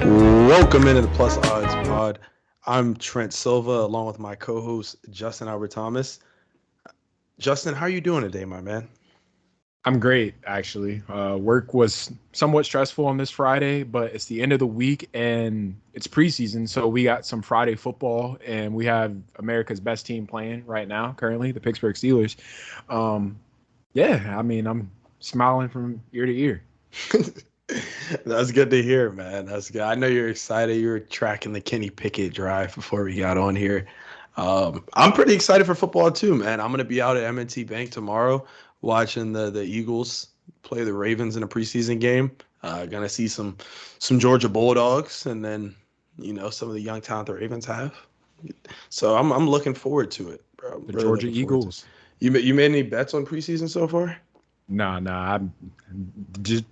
Welcome into the Plus Odds Pod. I'm Trent Silva, along with my co-host Justin Albert Thomas. Justin, how are you doing today, my man? I'm great, actually. Work was somewhat stressful on this Friday, but it's the end of the week and it's preseason, so we got some Friday football, and we have America's best team playing right now, currently, the Pittsburgh Steelers. I'm smiling from ear to ear. That's good to hear, man. That's good. I know you're excited. You were tracking the Kenny Pickett drive before we got on here. I'm pretty excited for football too, man. I'm gonna be out at M&T Bank tomorrow watching the Eagles play the Ravens in a preseason game. Gonna see some Georgia Bulldogs, and then some of the young talent the Ravens have. So I'm looking forward to it, bro. I'm The really Georgia looking forward to it. Eagles. You made any bets on preseason so far? Nah, I'm just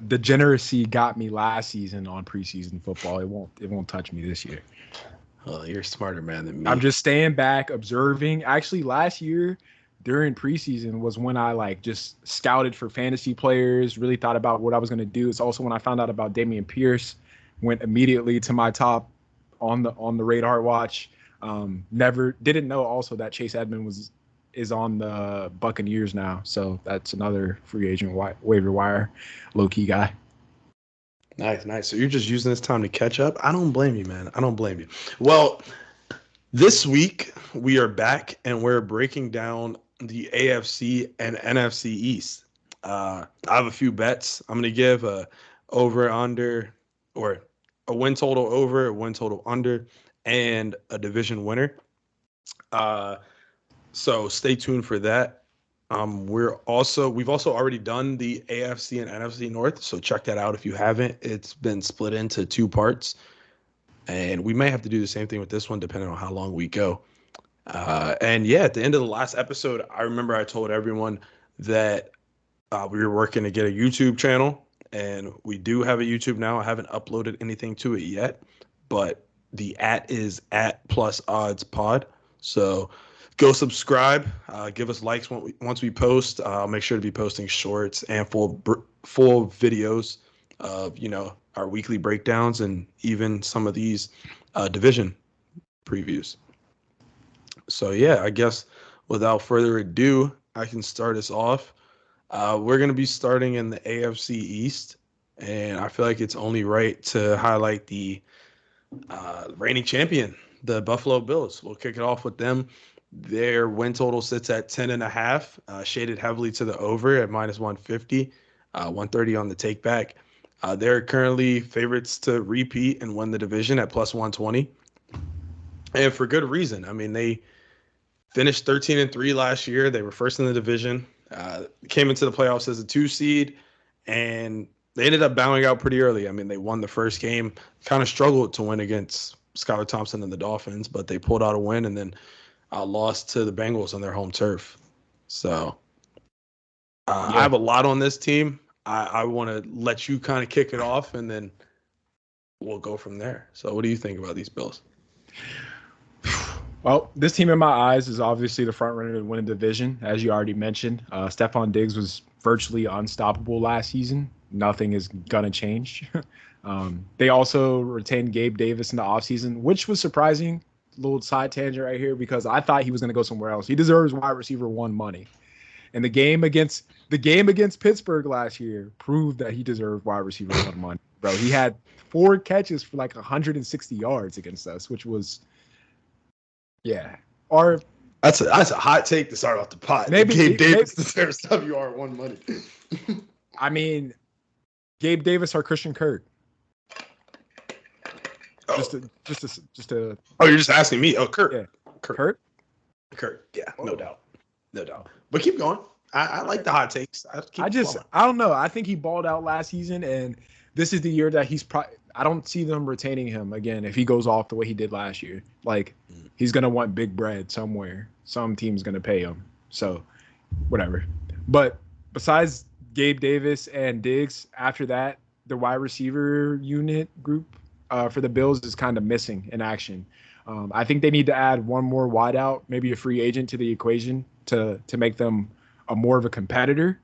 degeneracy got me last season on preseason football. It won't touch me this year. Oh, you're a smarter man than me. I'm just staying back, observing. Actually, last year during preseason was when I just scouted for fantasy players, really thought about what I was going to do. It's also when I found out about Damian Pierce, went immediately to my top on the radar watch. Never didn't know also that Chase Edmonds is on the Buccaneers now, so that's another free agent waiver wire low key guy. Nice. So you're just using this time to catch up? I don't blame you, man. I don't blame you. Well, this week we are back and we're breaking down the AFC and NFC East. I have a few bets. I'm going to give a over under, or a win total over, a win total under, and a division winner. So stay tuned for that. We've also already done the AFC and NFC North, so check that out if you haven't. It's been split into two parts, and we may have to do the same thing with this one depending on how long we go. And yeah, at the end of the last episode, I remember I told everyone that we were working to get a YouTube channel, and we do have a YouTube now. I haven't uploaded anything to it yet, but the @ is @PlusOddsPod. So go subscribe, give us likes once we post. I'll make sure to be posting shorts and full videos of our weekly breakdowns and even some of these division previews. So yeah, I guess without further ado, I can start us off. We're going to be starting in the AFC East, and I feel like it's only right to highlight the reigning champion, the Buffalo Bills. We'll kick it off with them. Their win total sits at 10.5, shaded heavily to the over at -150, 130 on the take back. They're currently favorites to repeat and win the division at +120, and for good reason. I mean, they finished 13-3 last year. They were first in the division. Came into the playoffs as a 2 seed, and they ended up bowing out pretty early. I mean, they won the first game, kind of struggled to win against Skylar Thompson and the Dolphins, but they pulled out a win and then lost to the Bengals on their home turf. So I have a lot on this team. I want to let you kind of kick it off, and then we'll go from there. So what do you think about these Bills? Well, this team in my eyes is obviously the front runner to win a division, as you already mentioned. Stephon Diggs was virtually unstoppable last season. Nothing is going to change. They also retained Gabe Davis in the offseason, which was surprising. Little side tangent right here, because I thought he was going to go somewhere else. He deserves wide receiver 1 money. And the game against Pittsburgh last year proved that he deserved wide receiver 1 money. Bro, he had 4 catches for 160 yards against us, which was Or that's a hot take to start off the pot. Maybe Gabe Davis deserves WR1 money. I mean, Gabe Davis or Christian Kirk. Oh. Just a. Oh, you're just asking me? Oh, Kirk. Yeah. Kirk. Yeah, no doubt. But keep going. I like the hot takes. I don't know. I think he balled out last season, and this is the year that he's I don't see them retaining him again if he goes off the way he did last year. He's gonna want big bread somewhere. Some team's gonna pay him. So, whatever. But besides Gabe Davis and Diggs, after that, the wide receiver unit group for the Bills is kind of missing in action. I think they need to add one more wideout, maybe a free agent to the equation to make them more of a competitor.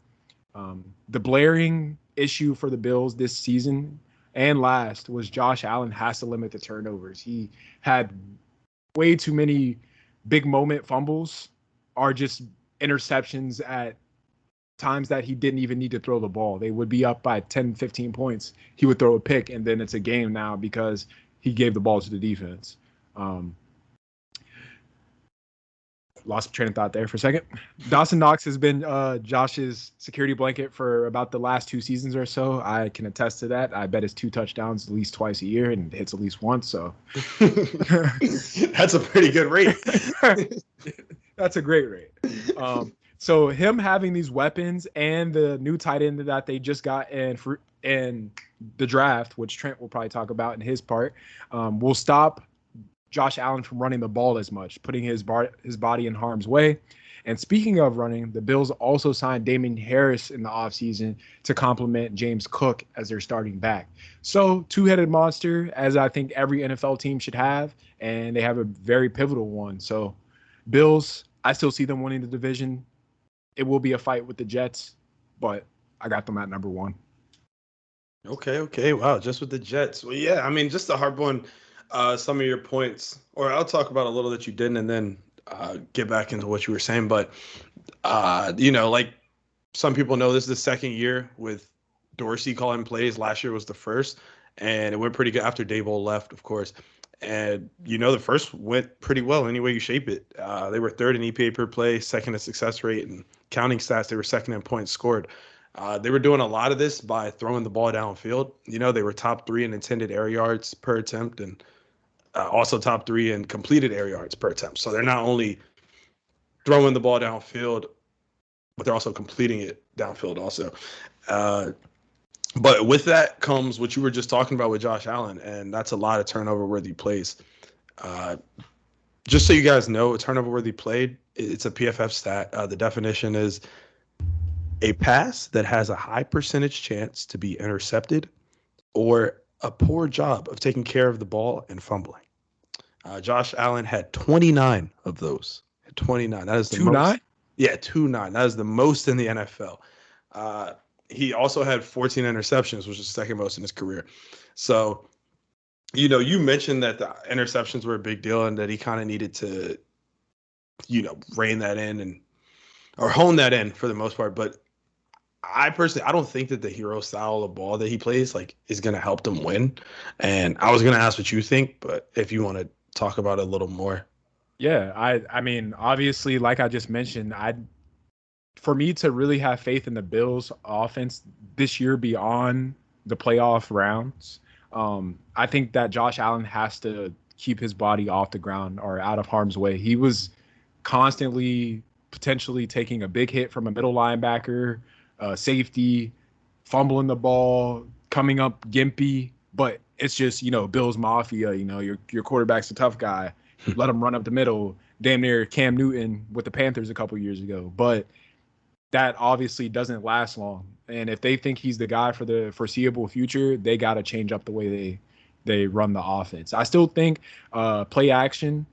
The blaring issue for the Bills this season and last was Josh Allen has to limit the turnovers. He had way too many big moment fumbles or just interceptions at times that he didn't even need to throw the ball. They would be up by 10, 15 points. He would throw a pick, and then it's a game now because he gave the ball to the defense. Lost train of thought there for a second. Dawson Knox has been Josh's security blanket for about the last 2 seasons or so. I can attest to that. I bet it's 2 touchdowns at least twice a year and hits at least once. So that's a pretty good rate. That's a great rate. So him having these weapons and the new tight end that they just got in the draft, which Trent will probably talk about in his part, will stop Josh Allen from running the ball as much, putting his body in harm's way. And speaking of running, the Bills also signed Damien Harris in the offseason to complement James Cook as their starting back. So two-headed monster, as I think every NFL team should have, and they have a very pivotal one. So Bills, I still see them winning the division. It will be a fight with the Jets, but I got them at number 1. Okay. Wow, just with the Jets. Well, yeah, I mean, just to harp on some of your points, or I'll talk about a little that you didn't and then get back into what you were saying. But, like some people know, this is the second year with Dorsey calling plays. Last year was the first, and it went pretty good after Daboll left, of course. And, the first went pretty well any way you shape it. They were third in EPA per play, second in success rate, and counting stats, they were second in points scored. They were doing a lot of this by throwing the ball downfield. They were top 3 in intended air yards per attempt and also top 3 in completed air yards per attempt. So they're not only throwing the ball downfield, but they're also completing it downfield also. But with that comes what you were just talking about with Josh Allen, and that's a lot of turnover-worthy plays. Just so you guys know, a turnover-worthy play, it's a PFF stat. The definition is a pass that has a high percentage chance to be intercepted or a poor job of taking care of the ball and fumbling. Josh Allen had 29 of those. 29. That is the 2-9? most. Yeah, 2-9. That is the most in the NFL. He also had 14 interceptions, which is second most in his career. So, you mentioned that the interceptions were a big deal and that he kind of needed to, rein that in or hone that in for the most part. But I personally, I don't think that the hero style of ball that he plays is going to help them win. And I was going to ask what you think, but if you want to talk about it a little more. Yeah, I mean, obviously, like I just mentioned, for me to really have faith in the Bills offense this year beyond the playoff rounds, I think that Josh Allen has to keep his body off the ground or out of harm's way. He was constantly potentially taking a big hit from a middle linebacker, safety, fumbling the ball, coming up gimpy, but it's just, Bills Mafia, your quarterback's a tough guy. Let him run up the middle, damn near Cam Newton with the Panthers a couple years ago. But that obviously doesn't last long. And if they think he's the guy for the foreseeable future, they got to change up the way they run the offense. I still think play action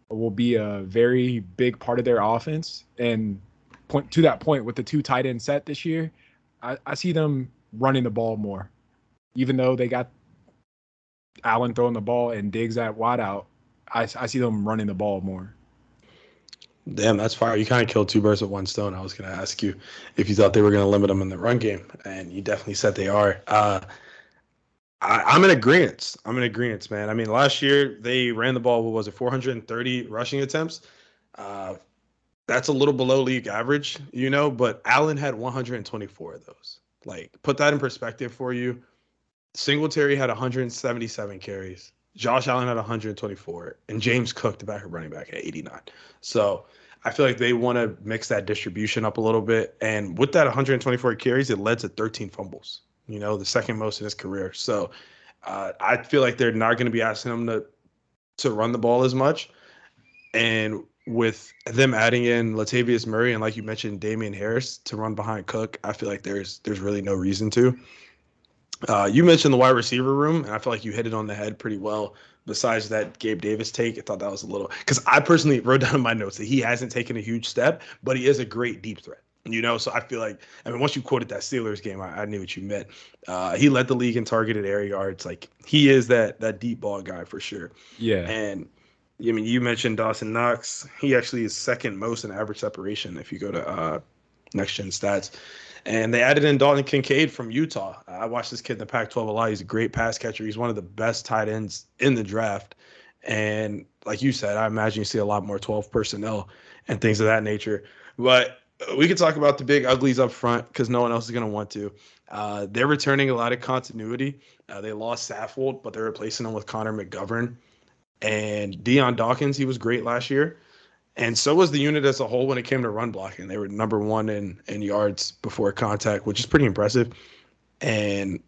will be a very big part of their offense. And to that point, with the 2 tight end set this year, I see them running the ball more. Even though they got Allen throwing the ball and Diggs at wideout, I see them running the ball more. Damn, that's fire. You kind of killed 2 birds with 1 stone. I was going to ask you if you thought they were going to limit them in the run game, and you definitely said they are. I'm in agreement. Man. I mean, last year they ran the ball, 430 rushing attempts? That's a little below league average, but Allen had 124 of those. Put that in perspective for you. Singletary had 177 carries. Josh Allen had 124, and James Cook, the backup running back, at 89. So I feel like they want to mix that distribution up a little bit. And with that 124 carries, it led to 13 fumbles, the second most in his career. So I feel like they're not going to be asking him to run the ball as much. And with them adding in Latavius Murray and, like you mentioned, Damien Harris to run behind Cook, I feel like there's really no reason to. You mentioned the wide receiver room, and I feel like you hit it on the head pretty well. Besides that Gabe Davis take, I thought that was a little – because I personally wrote down in my notes that he hasn't taken a huge step, but he is a great deep threat. So I feel like, I mean, once you quoted that Steelers game, I knew what you meant. He led the league in targeted air yards. Like, he is that deep ball guy for sure. Yeah. And I mean, you mentioned Dawson Knox. He actually is second most in average separation if you go to Next Gen Stats. And they added in Dalton Kincaid from Utah. I watched this kid in the Pac-12 a lot. He's a great pass catcher. He's one of the best tight ends in the draft. And like you said, I imagine you see a lot more 12 personnel and things of that nature. But we could talk about the big uglies up front because no one else is going to want to. They're returning a lot of continuity. They lost Saffold, but they're replacing him with Connor McGovern. And Deion Dawkins, he was great last year. And so was the unit as a whole when it came to run blocking. They were number one in yards before contact, which is pretty impressive. And,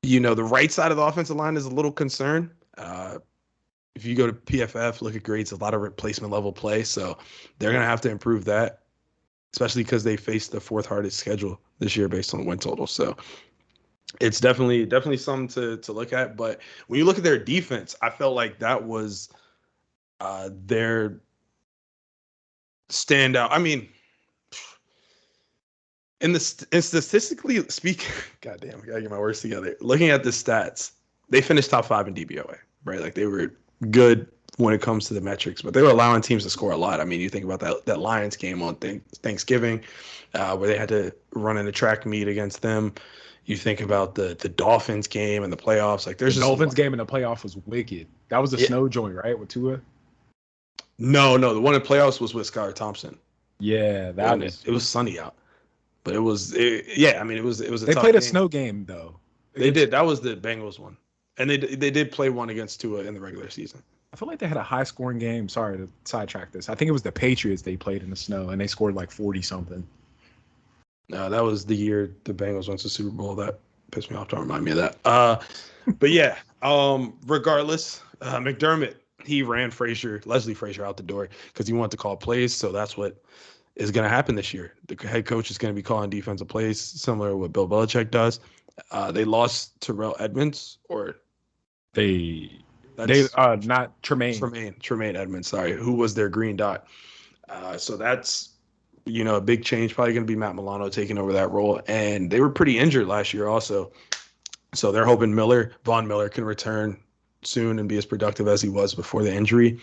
the right side of the offensive line is a little concern. If you go to PFF, look at grades, a lot of replacement level play. So they're going to have to improve that, especially because they faced the fourth hardest schedule this year based on the win total. So it's definitely something to look at. But when you look at their defense, I felt like that was their standout. I mean, in statistically speaking, goddamn, I gotta get my words together. Looking at the stats, they finished top 5 in DBOA, right? Like, they were good when it comes to the metrics, but they were allowing teams to score a lot. I mean, you think about that Lions game on Thanksgiving, where they had to run in a track meet against them. You think about the Dolphins game and the playoffs. Like, there's the just Dolphins game in the playoff was wicked. That was the snow joint, right, with Tua? No, the one in playoffs was with Skylar Thompson. Yeah, it was sunny out, but it was I mean, it was a they tough played a game. snow game though. They did. That was the Bengals one, and they did play one against Tua in the regular season. I feel like they had a high scoring game. Sorry to sidetrack this. I think it was the Patriots they played in the snow and they scored like 40 something. That was the year the Bengals went to the Super Bowl. That pissed me off. Don't remind me of that. But yeah, regardless, McDermott, he ran Leslie Frazier out the door because he wanted to call plays. So that's what is going to happen this year. The head coach is going to be calling defensive plays, similar to what Bill Belichick does. They lost Terrell Edmonds, or not Tremaine. Tremaine Edmonds, sorry, who was their green dot. So that's, a big change. Probably going to be Matt Milano taking over that role. And they were pretty injured last year also. So they're hoping Von Miller can return soon and be as productive as he was before the injury.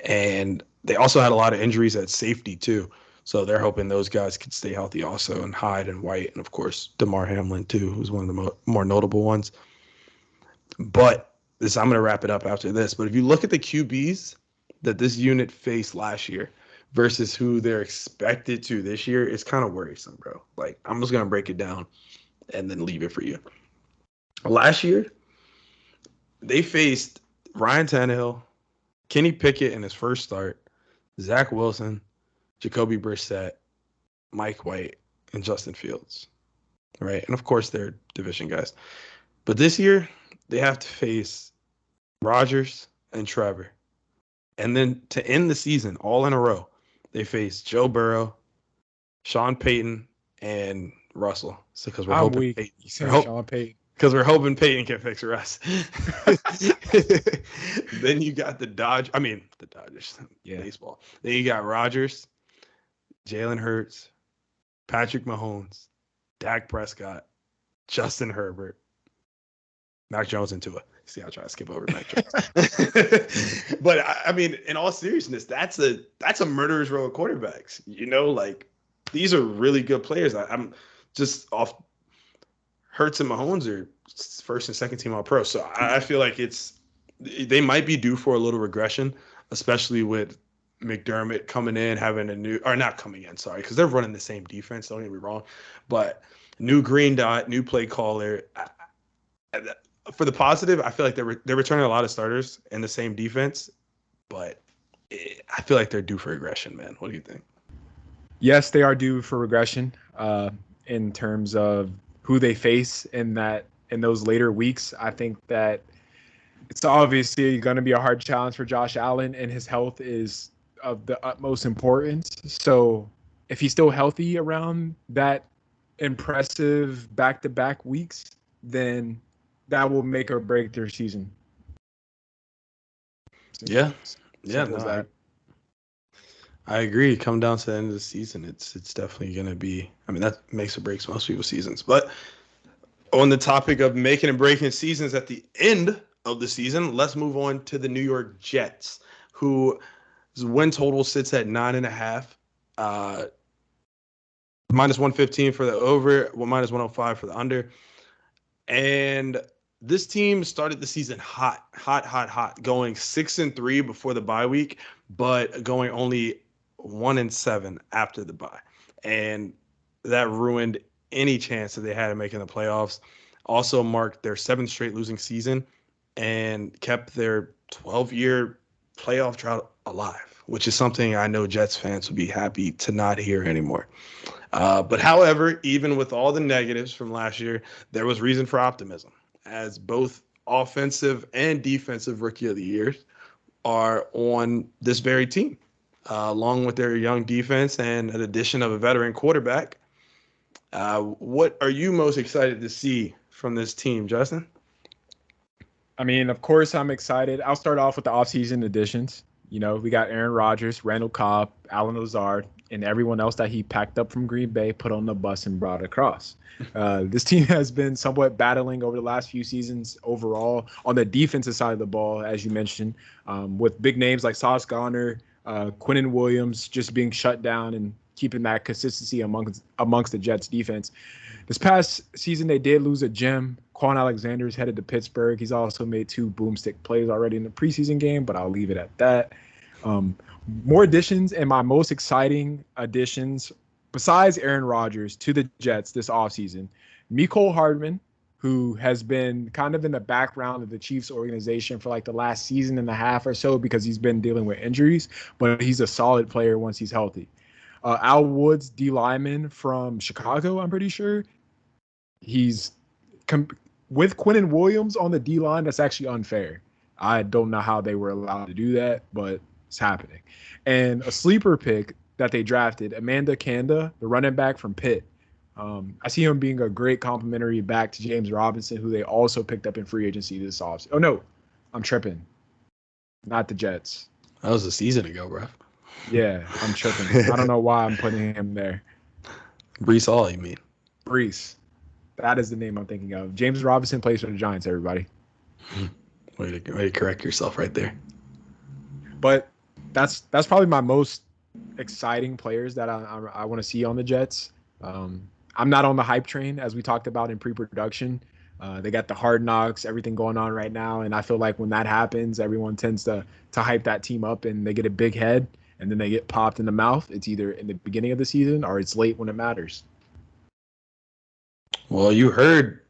And they also had a lot of injuries at safety too. So they're hoping those guys could stay healthy also, and Hyde and White, and of course DeMar Hamlin too, who's one of the more notable ones. But I'm going to wrap it up after this. But if you look at the QBs that this unit faced last year versus who they're expected to this year, it's kind of worrisome, bro. Like, I'm just going to break it down and then leave it for you. Last year, they faced Ryan Tannehill, Kenny Pickett in his first start, Zach Wilson, Jacoby Brissett, Mike White, and Justin Fields, right? And of course, they're division guys. But this year, they have to face Rodgers and Trevor. And then to end the season, all in a row, they face Joe Burrow, Sean Payton, and Russell. So because we're hoping Sean Payton. Because we're hoping Peyton can fix Russ. Then you got the Dodgers, baseball. Then you got Rodgers, Jalen Hurts, Patrick Mahomes, Dak Prescott, Justin Herbert, Mac Jones, and Tua. See, I'll try to skip over Mac Jones. But I mean, in all seriousness, that's a murderer's row of quarterbacks. Like, these are really good players. I'm just off. Hurts and Mahomes are first and second team all pro. So I feel like they might be due for a little regression, especially with McDermott coming in, not coming in, sorry, because they're running the same defense, don't get me wrong, but new green dot, new play caller. For the positive, I feel like they're returning a lot of starters in the same defense, but I feel like they're due for regression, man. What do you think? Yes, they are due for regression in terms of who they face in those later weeks. I think that it's obviously going to be a hard challenge for Josh Allen, and his health is of the utmost importance. So if he's still healthy around that impressive back-to-back weeks, then that will make or break their season. Yeah. No, I agree. Come down to the end of the season, it's definitely going to be. I mean, that makes or breaks most people's seasons. But on the topic of making and breaking seasons at the end of the season, let's move on to the New York Jets, whose win total sits at 9.5. Minus 115 for the over, well, minus 105 for the under. And this team started the season hot, going 6-3 before the bye week, but going only 1-7 after the bye. And that ruined any chance that they had of making the playoffs. Also marked their seventh straight losing season and kept their 12-year playoff drought alive, which is something I know Jets fans would be happy to not hear anymore. But however, even with all the negatives from last year, there was reason for optimism, as both offensive and defensive rookie of the years are on this very team, along with their young defense and an addition of a veteran quarterback. What are you most excited to see from this team, Justin? I mean, of course, I'm excited. I'll start off with the offseason additions. You know, we got Aaron Rodgers, Randall Cobb, Alan Lazard, and everyone else that he packed up from Green Bay, put on the bus, and brought across. This team has been somewhat battling over the last few seasons overall on the defensive side of the ball, as you mentioned, with big names like Sauce Gardner, Quinnen Williams just being shut down and keeping that consistency amongst the Jets defense. This past season, they did lose a gem. Quan Alexander is headed to Pittsburgh. He's also made 2 boomstick plays already in the preseason game, but I'll leave it at that. More additions, and my most exciting additions, besides Aaron Rodgers, to the Jets this offseason, Mecole Hardman, who has been kind of in the background of the Chiefs organization for like the last season and a half or so because he's been dealing with injuries, but he's a solid player once he's healthy. Al Woods, D lineman from Chicago, I'm pretty sure. He's with Quinnen Williams on the D line. That's actually unfair. I don't know how they were allowed to do that, but it's happening. And a sleeper pick that they drafted, Amanda Kanda, the running back from Pitt. I see him being a great complimentary back to James Robinson, who they also picked up in free agency this offseason. Oh, no, I'm tripping. Not the Jets. That was a season ago, bro. Yeah, I'm tripping. I don't know why I'm putting him there. Brees Hall, you mean? Brees. That is the name I'm thinking of. James Robinson plays for the Giants, everybody. Way to correct yourself right there. But that's probably my most exciting players that I want to see on the Jets. I'm not on the hype train, as we talked about in pre-production. They got the hard knocks, everything going on right now, and I feel like when that happens, everyone tends to hype that team up, and they get a big head, and then they get popped in the mouth. It's either in the beginning of the season or it's late when it matters. Well, you heard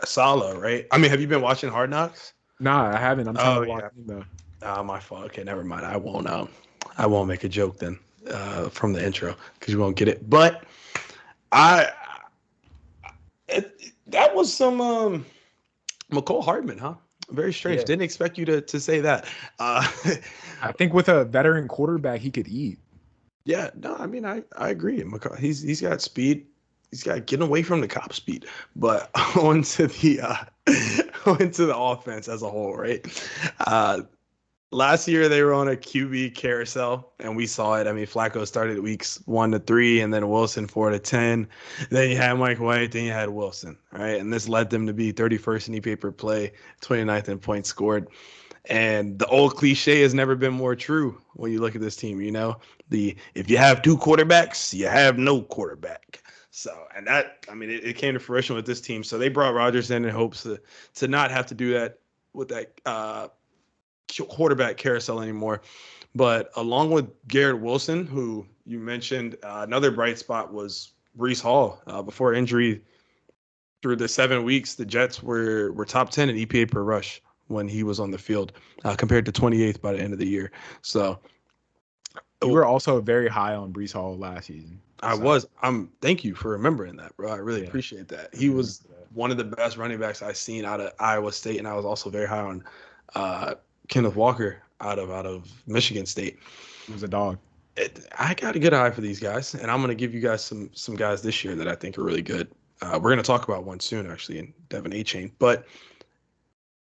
Salah, right? I mean, have you been watching Hard Knocks? Nah, I haven't. I'm trying to watch him though. My fault. Okay, never mind. I won't make a joke then from the intro because you won't get it. But that was some Mecole Hardman, huh? Very strange. Yeah. Didn't expect you to say that. I think with a veteran quarterback, he could eat. Yeah, no, I mean, I agree. He's got speed. He's got getting away from the cop speed, but onto the offense as a whole, right? Last year they were on a QB carousel, and we saw it. I mean, Flacco started weeks 1-3, and then Wilson 4-10. Then you had Mike White, then you had Wilson, right? And this led them to be 31st in EPA per play, 29th in points scored. And the old cliche has never been more true when you look at this team. You know, if you have 2 quarterbacks, you have no quarterback. So, and that, I mean, it came to fruition with this team. So they brought Rodgers in hopes to not have to do that with that quarterback carousel anymore. But along with Garrett Wilson, who you mentioned, another bright spot was Brees Hall. Before injury, through the 7 weeks, the Jets were top 10 in EPA per rush when he was on the field, compared to 28th by the end of the year. So you were also very high on Brees Hall last season. I was. Thank you for remembering that, bro. I really appreciate that. He was one of the best running backs I've seen out of Iowa State, and I was also very high on Kenneth Walker out of Michigan State. He was a dog. I got a good eye for these guys, and I'm going to give you guys some guys this year that I think are really good. We're going to talk about one soon, actually, in Devin A-Chain. But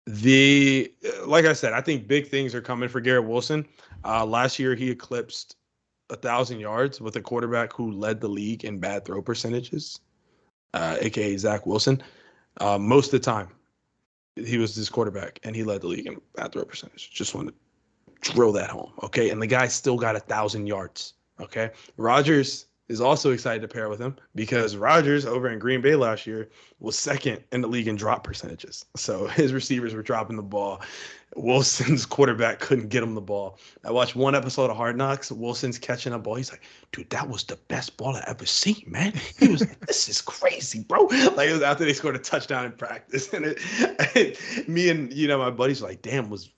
Like I said, I think big things are coming for Garrett Wilson. Last year, he eclipsed 1,000 yards with a quarterback who led the league in bad throw percentages, aka Zach Wilson. Most of the time, he was this quarterback, and he led the league in bad throw percentage. Just wanted to drill that home, okay? And the guy still got 1,000 yards, okay? Rodgers is also excited to pair with him because Rodgers over in Green Bay last year was second in the league in drop percentages. So his receivers were dropping the ball. Wilson's quarterback couldn't get him the ball. I watched one episode of Hard Knocks. Wilson's catching a ball. He's like, dude, that was the best ball I ever seen, man. He was like, this is crazy, bro. Like, it was after they scored a touchdown in practice. And me and, my buddies were like, damn, was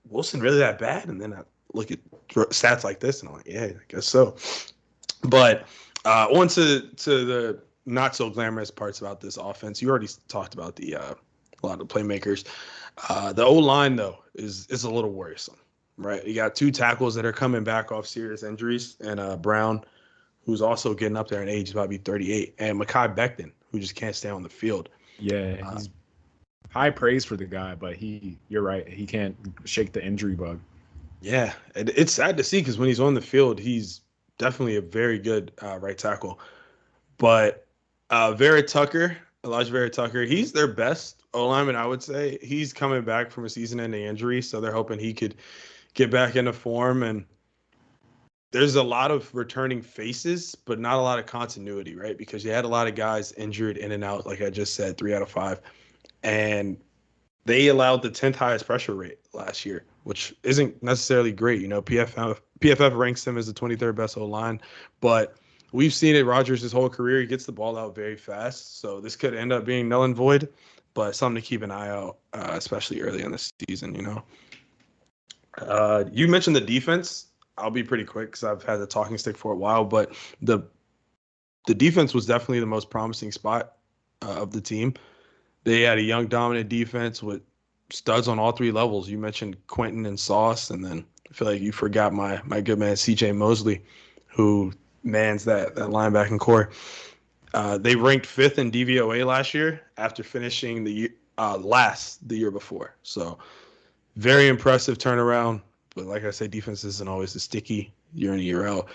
Wilson really that bad? And then I look at stats like this, and I'm like, yeah, I guess so. But on to the not so glamorous parts about this offense. You already talked about a lot of playmakers. The O-line, though, is a little worrisome, right? You got two tackles that are coming back off serious injuries, and Brown, who's also getting up there in age, is about to be 38, and Mekhi Becton, who just can't stay on the field. Yeah, he's high praise for the guy, but you're right, he can't shake the injury bug. Yeah, it's sad to see because when he's on the field, he's definitely a very good right tackle. But Elijah Vera Tucker, he's their best O-lineman, I would say. He's coming back from a season-ending injury, so they're hoping he could get back into form. And there's a lot of returning faces, but not a lot of continuity, right? Because you had a lot of guys injured in and out, like I just said, 3 out of 5. And they allowed the 10th highest pressure rate last year, which isn't necessarily great. PFF ranks him as the 23rd best O-line, but we've seen it. Rodgers his whole career, he gets the ball out very fast. So this could end up being null and void, but something to keep an eye out, especially early in the season, You mentioned the defense. I'll be pretty quick because I've had the talking stick for a while, but the defense was definitely the most promising spot of the team. They had a young, dominant defense with studs on all 3 levels. You mentioned Quentin and Sauce, and then I feel like you forgot my good man C.J. Mosley, who mans that linebacking core. They ranked 5th in DVOA last year after finishing the year before. So very impressive turnaround. But like I said, defense isn't always as sticky year in, year out.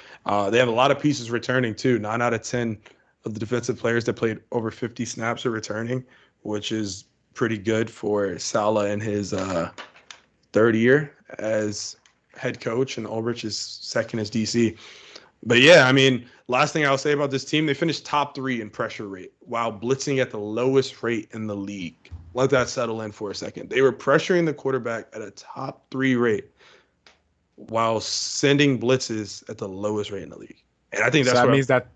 They have a lot of pieces returning too. 9 out of 10 of the defensive players that played over 50 snaps are returning, which is pretty good for Saleh in his 3rd year as head coach, and Ulbrich is 2nd as DC. But yeah, I mean, last thing I'll say about this team, they finished top 3 in pressure rate while blitzing at the lowest rate in the league. Let that settle in for a second. They were pressuring the quarterback at a top 3 rate while sending blitzes at the lowest rate in the league. And I think that means that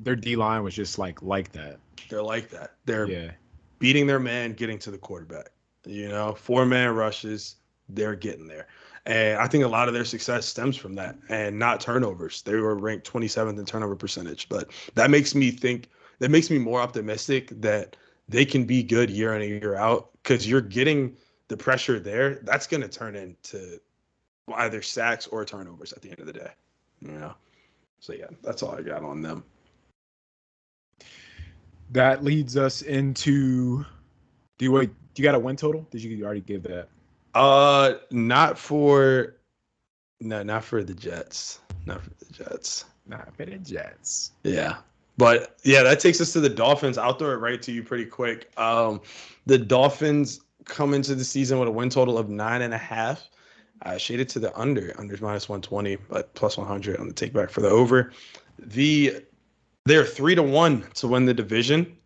their D-line was just like that. They're like that. They're beating their man, getting to the quarterback. 4-man rushes, they're getting there. And I think a lot of their success stems from that and not turnovers. They were ranked 27th in turnover percentage. But that makes me more optimistic that they can be good year in and year out because you're getting the pressure there. That's going to turn into either sacks or turnovers at the end of the day. So, yeah, that's all I got on them. That leads us into do you got a win total? Did you already give that? Not for the Jets. Not for the Jets. Not for the Jets. Yeah. But yeah, that takes us to the Dolphins. I'll throw it right to you pretty quick. The Dolphins come into the season with a win total of 9.5. Shaded to the under. Under's -120, but +100 on the take back for the over. They're 3-1 to win the division,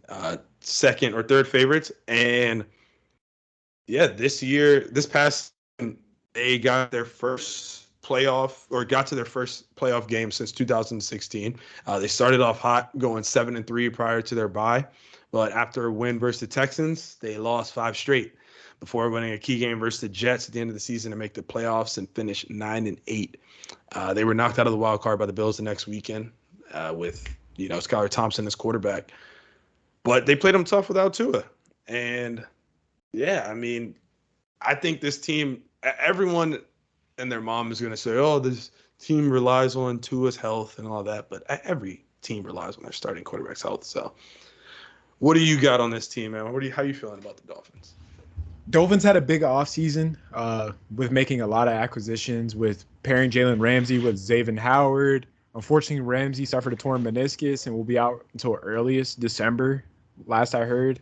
2nd or 3rd favorites. And yeah, this past season, they got to their first playoff game since 2016. They started off hot, going 7-3 prior to their bye. But after a win versus the Texans, they lost 5 straight before winning a key game versus the Jets at the end of the season to make the playoffs and finish 9-8. They were knocked out of the wild card by the Bills the next weekend with Skylar Thompson as quarterback. But they played them tough without Tua. And yeah, I mean, I think this team, everyone and their mom is going to say, oh, this team relies on Tua's health and all that. But every team relies on their starting quarterback's health. So what do you got on this team, man? How are you feeling about the Dolphins? Dolphins had a big offseason with making a lot of acquisitions, with pairing Jalen Ramsey with Xavier Howard. Unfortunately, Ramsey suffered a torn meniscus and will be out until earliest December, last I heard.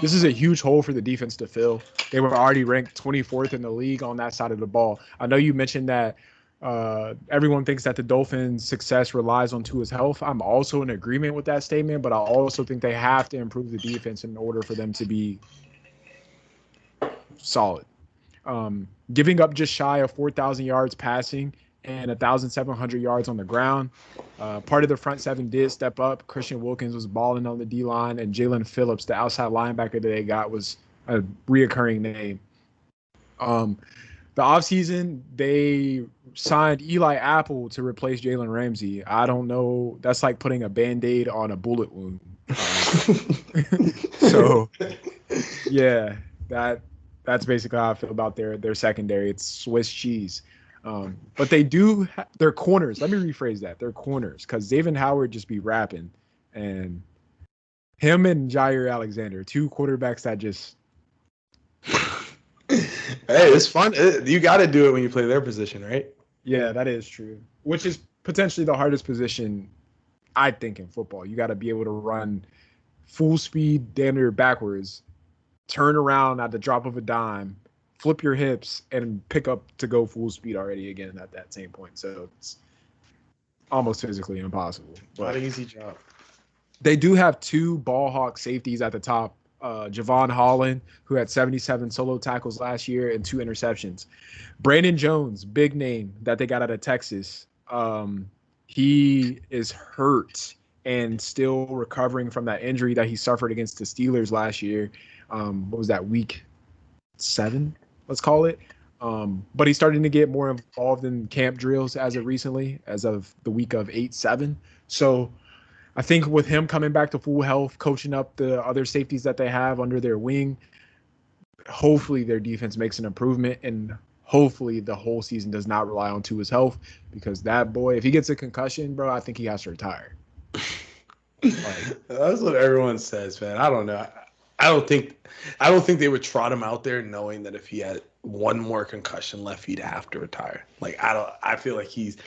This is a huge hole for the defense to fill. They were already ranked 24th in the league on that side of the ball. I know you mentioned that everyone thinks that the Dolphins' success relies on Tua's health. I'm also in agreement with that statement, but I also think they have to improve the defense in order for them to be solid. Giving up just shy of 4,000 yards passing and 1,700 yards on the ground. Part of the front seven did step up. Christian Wilkins was balling on the D line, and Jalen Phillips, the outside linebacker that they got, was a reoccurring name. The offseason, they signed Eli Apple to replace Jalen Ramsey. I don't know. That's like putting a Band-Aid on a bullet wound. So, yeah, that's basically how I feel about their secondary. It's Swiss cheese. But they do their corners. Let me rephrase that. Their corners, because Xavier Howard just be rapping, and him and Jair Alexander, two quarterbacks that just. Hey, it's fun. You got to do it when you play their position, right? Yeah, that is true. Which is potentially the hardest position, I think, in football. You got to be able to run full speed, damn near backwards, turn around at the drop of a dime, flip your hips, and pick up to go full speed already again at that same point. So it's almost physically impossible. Not an easy job. They do have two ball hawk safeties at the top. Javon Holland, who had 77 solo tackles last year and 2 interceptions. Brandon Jones, big name that they got out of Texas. He is hurt and still recovering from that injury that he suffered against the Steelers last year. What was that, week 7, let's call it? But he's starting to get more involved in camp drills as of recently, as of the week of 8-7. So I think with him coming back to full health, coaching up the other safeties that they have under their wing, hopefully their defense makes an improvement, and hopefully the whole season does not rely on Tua's health, because that boy, if he gets a concussion, bro, I think he has to retire. That's what everyone says, man. I don't know. I don't think they would trot him out there knowing that if he had one more concussion left, he'd have to retire. I feel like he's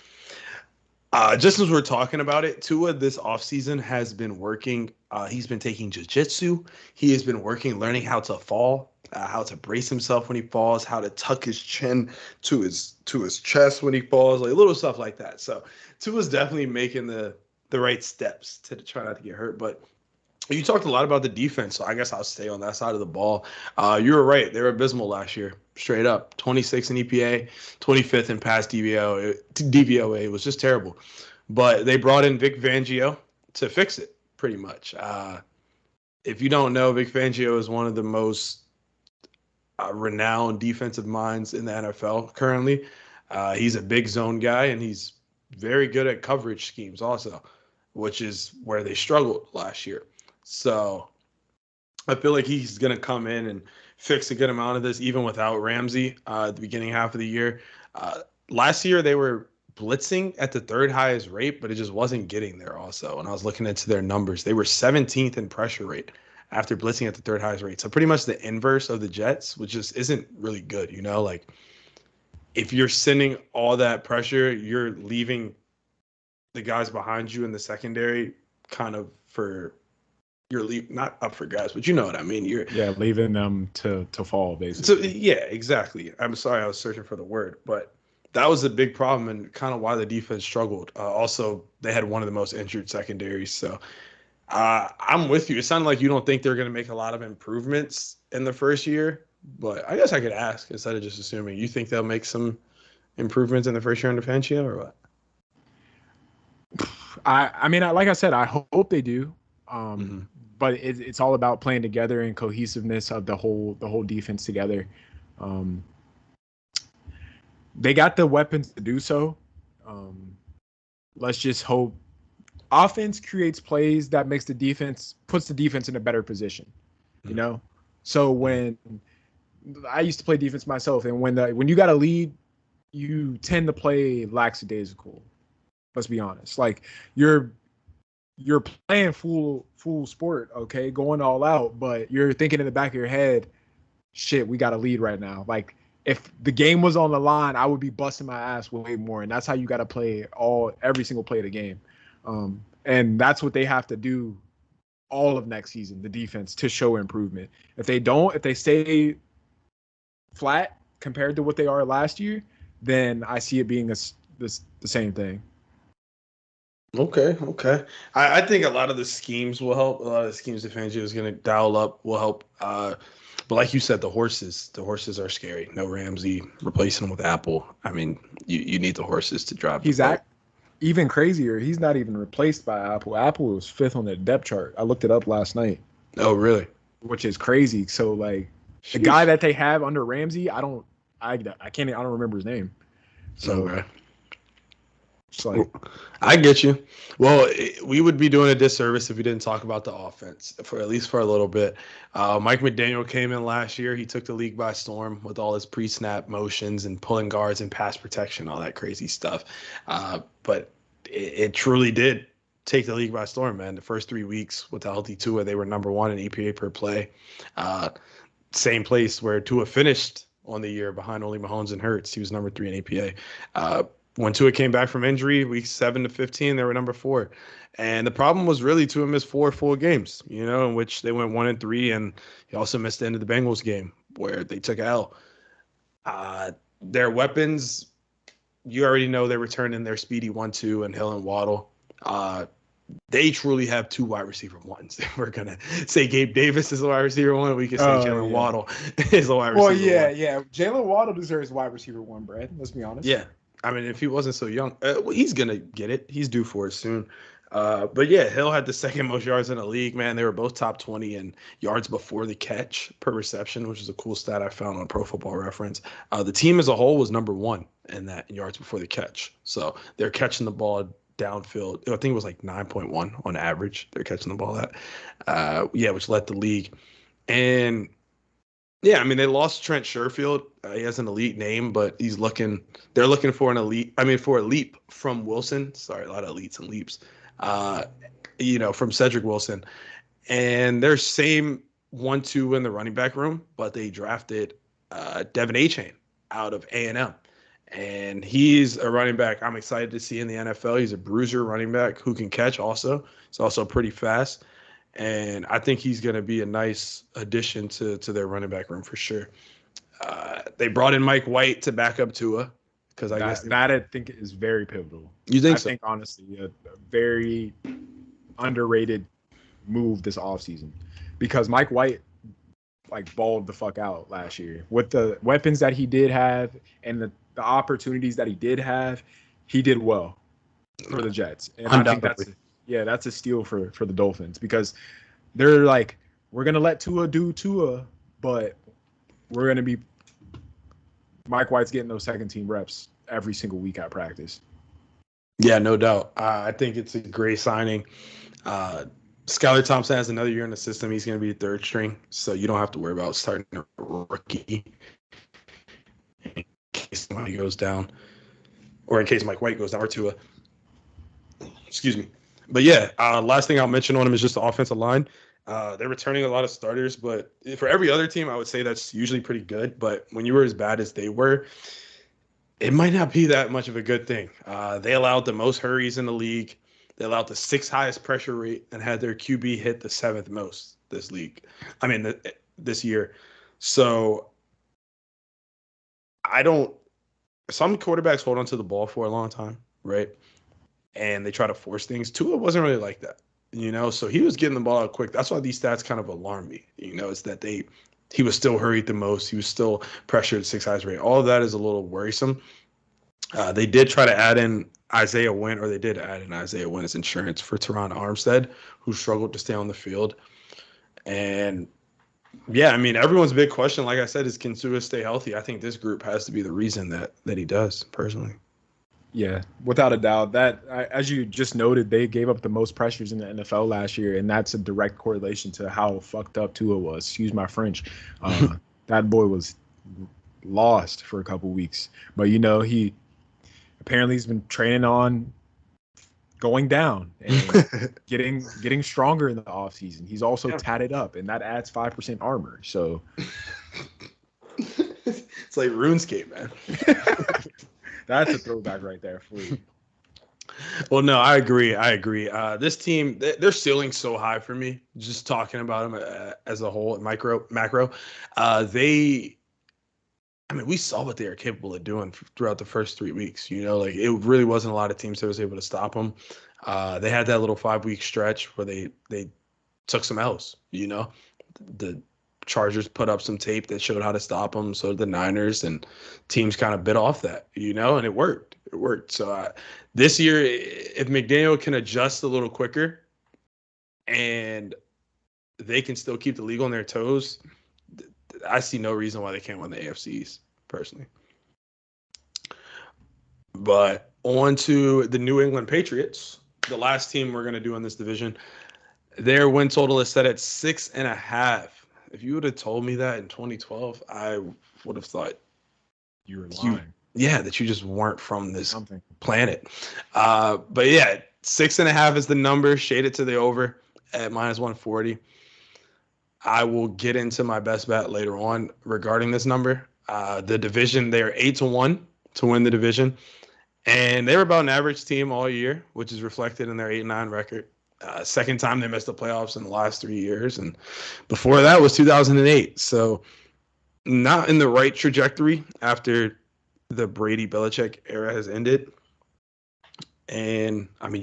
just as we're talking about it, Tua this offseason has been working. He's been taking jiu-jitsu. He has been working, learning how to fall, how to brace himself when he falls, how to tuck his chin to his chest when he falls, like little stuff like that. So Tua's definitely making the right steps to try not to get hurt. But you talked a lot about the defense, so I guess I'll stay on that side of the ball. You were right. They were abysmal last year, straight up. 26 in EPA, 25th in pass DVOA. It was just terrible. But they brought in Vic Fangio to fix it, pretty much. If you don't know, Vic Fangio is one of the most renowned defensive minds in the NFL currently. He's a big zone guy, and he's very good at coverage schemes also, which is where they struggled last year. So I feel like he's going to come in and fix a good amount of this, even without Ramsey at the beginning half of the year. Last year, they were blitzing at the 3rd highest rate, but it just wasn't getting there also. And I was looking into their numbers. They were 17th in pressure rate after blitzing at the 3rd highest rate. So pretty much the inverse of the Jets, which just isn't really good. You know, like if you're sending all that pressure, you're leaving the guys behind you in the secondary kind of you're not up for grabs, but you know what I mean. You're leaving them to fall, basically. So yeah, exactly. I'm sorry, I was searching for the word, but that was a big problem and kind of why the defense struggled. Also, they had one of the most injured secondaries. So I'm with you. It sounded like you don't think they're going to make a lot of improvements in the first year, but I guess I could ask instead of just assuming. You think they'll make some improvements in the first year under Fangio or what? I mean, like I said, I hope they do. But it's all about playing together and cohesiveness of the whole defense together. They got the weapons to do so. Let's just hope. Offense creates plays that puts the defense in a better position. You know, so when I used to play defense myself, and when you got a lead, you tend to play lackadaisical. Let's be honest. Like you're playing full sport, okay, going all out, but you're thinking in the back of your head, shit, we got a lead right now. Like if the game was on the line, I would be busting my ass way more. And that's how you got to play every single play of the game. And that's what they have to do all of next season, the defense, to show improvement. If they stay flat compared to what they are last year, then I see it being the same thing. Okay. I think a lot of the schemes will help. A lot of the schemes that Fangio is going to dial up will help. But like you said, the horses are scary. No Ramsey, replacing them with Apple. I mean, you need the horses to drive the boat. Even crazier. He's not even replaced by Apple. Apple was 5th on the depth chart. I looked it up last night. Oh, really? Which is crazy. So like Sheesh. The guy that they have under Ramsey, I don't remember his name. So okay. It's like, I get you. Well, we would be doing a disservice if we didn't talk about the offense for at least for a little bit. Mike McDaniel came in last year. He took the league by storm with all his pre-snap motions and pulling guards and pass protection, all that crazy stuff. But it truly did take the league by storm, man. The first 3 weeks with the healthy Tua, they were number 1 in EPA per play. Same place where Tua finished on the year behind only Mahomes and Hurts. He was number 3 in EPA. When Tua came back from injury, weeks 7 to 15, they were number 4. And the problem was really Tua missed 4 full games, in which they went 1-3. And he also missed the end of the Bengals game where they took L. Their weapons, you already know they're returning their speedy 1-2 and Hill and Waddle. They truly have 2 wide receiver ones. We're going to say Gabe Davis is a wide receiver 1. We can say Jalen Waddle is a wide receiver 1. Well, yeah. Jalen Waddle deserves wide receiver 1, Brad. Let's be honest. Yeah. I mean, if he wasn't so young, he's going to get it. He's due for it soon. But yeah, Hill had the second most yards in the league, man. They were both top 20 in yards before the catch per reception, which is a cool stat I found on Pro Football Reference. The team as a whole was number 1 in that in yards before the catch. So they're catching the ball downfield. I think it was like 9.1 on average. They're catching the ball at, which led the league. And yeah, I mean, they lost Trent Sherfield. He has an elite name, but they're looking for for a leap from Wilson. Sorry, a lot of elites and leaps. From Cedric Wilson. And they're same 1-2 in the running back room, but they drafted Devin Achane out of A&M. And he's a running back I'm excited to see in the NFL. He's a bruiser running back who can catch also. He's also pretty fast. And I think he's going to be a nice addition to their running back room for sure. They brought in Mike White to back up Tua because I think is very pivotal. You think so? I think honestly, a very underrated move this offseason because Mike White balled the fuck out last year with the weapons that he did have and the opportunities that he did have. He did well for the Jets, and I think that's a steal for the Dolphins because they're like, we're going to let Tua do Tua, but we're going to be Mike White's getting those second team reps every single week at practice. Yeah, no doubt. I think it's a great signing. Skylar Thompson has another year in the system. He's going to be 3rd string, so you don't have to worry about starting a rookie in case somebody goes down or in case Mike White goes down or Tua. Excuse me. But yeah, last thing I'll mention on him is just the offensive line. They're returning a lot of starters, but for every other team, I would say that's usually pretty good. But when you were as bad as they were, it might not be that much of a good thing. They allowed the most hurries in the league. They allowed the 6th highest pressure rate and had their QB hit the 7th most this year. So some quarterbacks hold onto the ball for a long time, right? And they try to force things. Tua wasn't really like that, so he was getting the ball out quick. That's why these stats kind of alarm me, is that he was still hurried the most. He was still pressured 6th highest rate. All of that is a little worrisome. They did try to add in Isaiah Wynn as insurance for Teron Armstead, who struggled to stay on the field. And yeah, I mean, everyone's big question, like I said, is can Tua stay healthy? I think this group has to be the reason that he does, personally. Yeah, without a doubt. That, as you just noted, they gave up the most pressures in the NFL last year, and that's a direct correlation to how fucked up Tua was. Excuse my French. That boy was lost for a couple weeks. But, he apparently has been training on going down and getting stronger in the offseason. He's also tatted up, and that adds 5% armor. So It's like RuneScape, man. That's a throwback right there for you. Well, no, I agree. This team, their ceiling's so high for me. Just talking about them as a whole, macro. They, I mean, we saw what they are capable of doing throughout the first 3 weeks. Like it really wasn't a lot of teams that was able to stop them. They had that little 5 week stretch where they took some L's. The Chargers put up some tape that showed how to stop them. So did the Niners, and teams kind of bit off that. And it worked. It worked. So this year, if McDaniel can adjust a little quicker, and they can still keep the league on their toes, I see no reason why they can't win the AFCs, personally. But on to the New England Patriots, the last team we're going to do in this division. Their win total is set at 6.5. If you would have told me that in 2012, I would have thought you were lying. That you just weren't from this planet. But yeah, 6.5 is the number, shaded to the over at -140. I will get into my best bet later on regarding this number. The division, they're 8-1 to win the division. And they were about an average team all year, which is reflected in their 8-9 record. Second time they missed the playoffs in the last 3 years. And before that was 2008. So not in the right trajectory after the Brady-Belichick era has ended. And, I mean,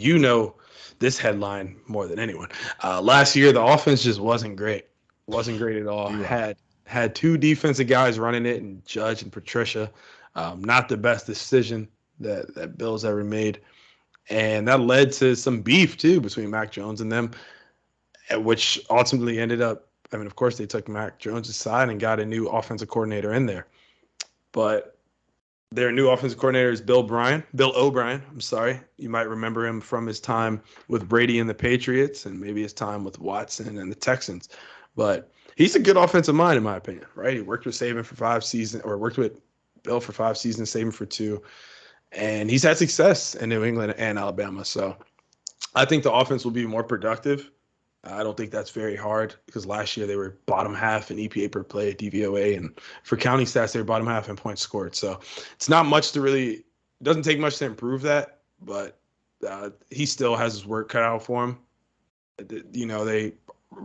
this headline more than anyone. Last year, the offense just wasn't great. Wasn't great at all. Yeah. Had two defensive guys running it, and Judge and Patricia. Not the best decision that Bill's ever made. And that led to some beef, too, between Mac Jones and them, which ultimately ended up, I mean, of course, they took Mac Jones' side and got a new offensive coordinator in there. But their new offensive coordinator is Bill O'Brien. I'm sorry. You might remember him from his time with Brady and the Patriots, and maybe his time with Watson and the Texans. But he's a good offensive mind, in my opinion, right? He worked with Bill for 5 seasons, Saban for 2. And he's had success in New England and Alabama. So I think the offense will be more productive. I don't think that's very hard because last year they were bottom half in EPA per play, DVOA, and for counting stats, they were bottom half in points scored. So it's not much it doesn't take much to improve that, but he still has his work cut out for him. They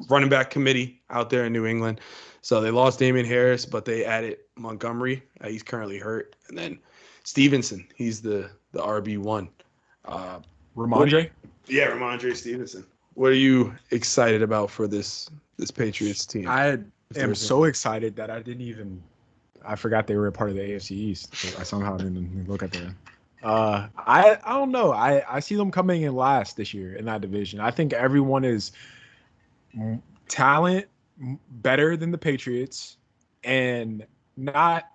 running back committee out there in New England. So they lost Damian Harris, but they added Montgomery. He's currently hurt. And then Stevenson, he's the RB1. Ramondre? Ramondre Stevenson. What are you excited about for this Patriots team? I am so excited that I forgot they were a part of the AFC East. So I somehow didn't look at them. I don't know. I see them coming in last this year in that division. I think everyone is talent better than the Patriots, and not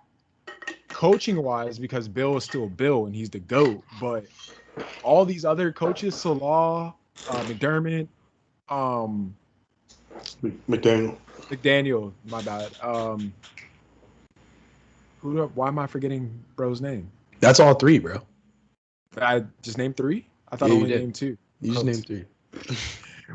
coaching wise because Bill is still Bill and he's the GOAT. But all these other coaches, Salah, McDermott, McDaniel, my bad. Why am I forgetting bro's name? That's all 3, bro. I just named 3? I thought I only named 2. You just named 3.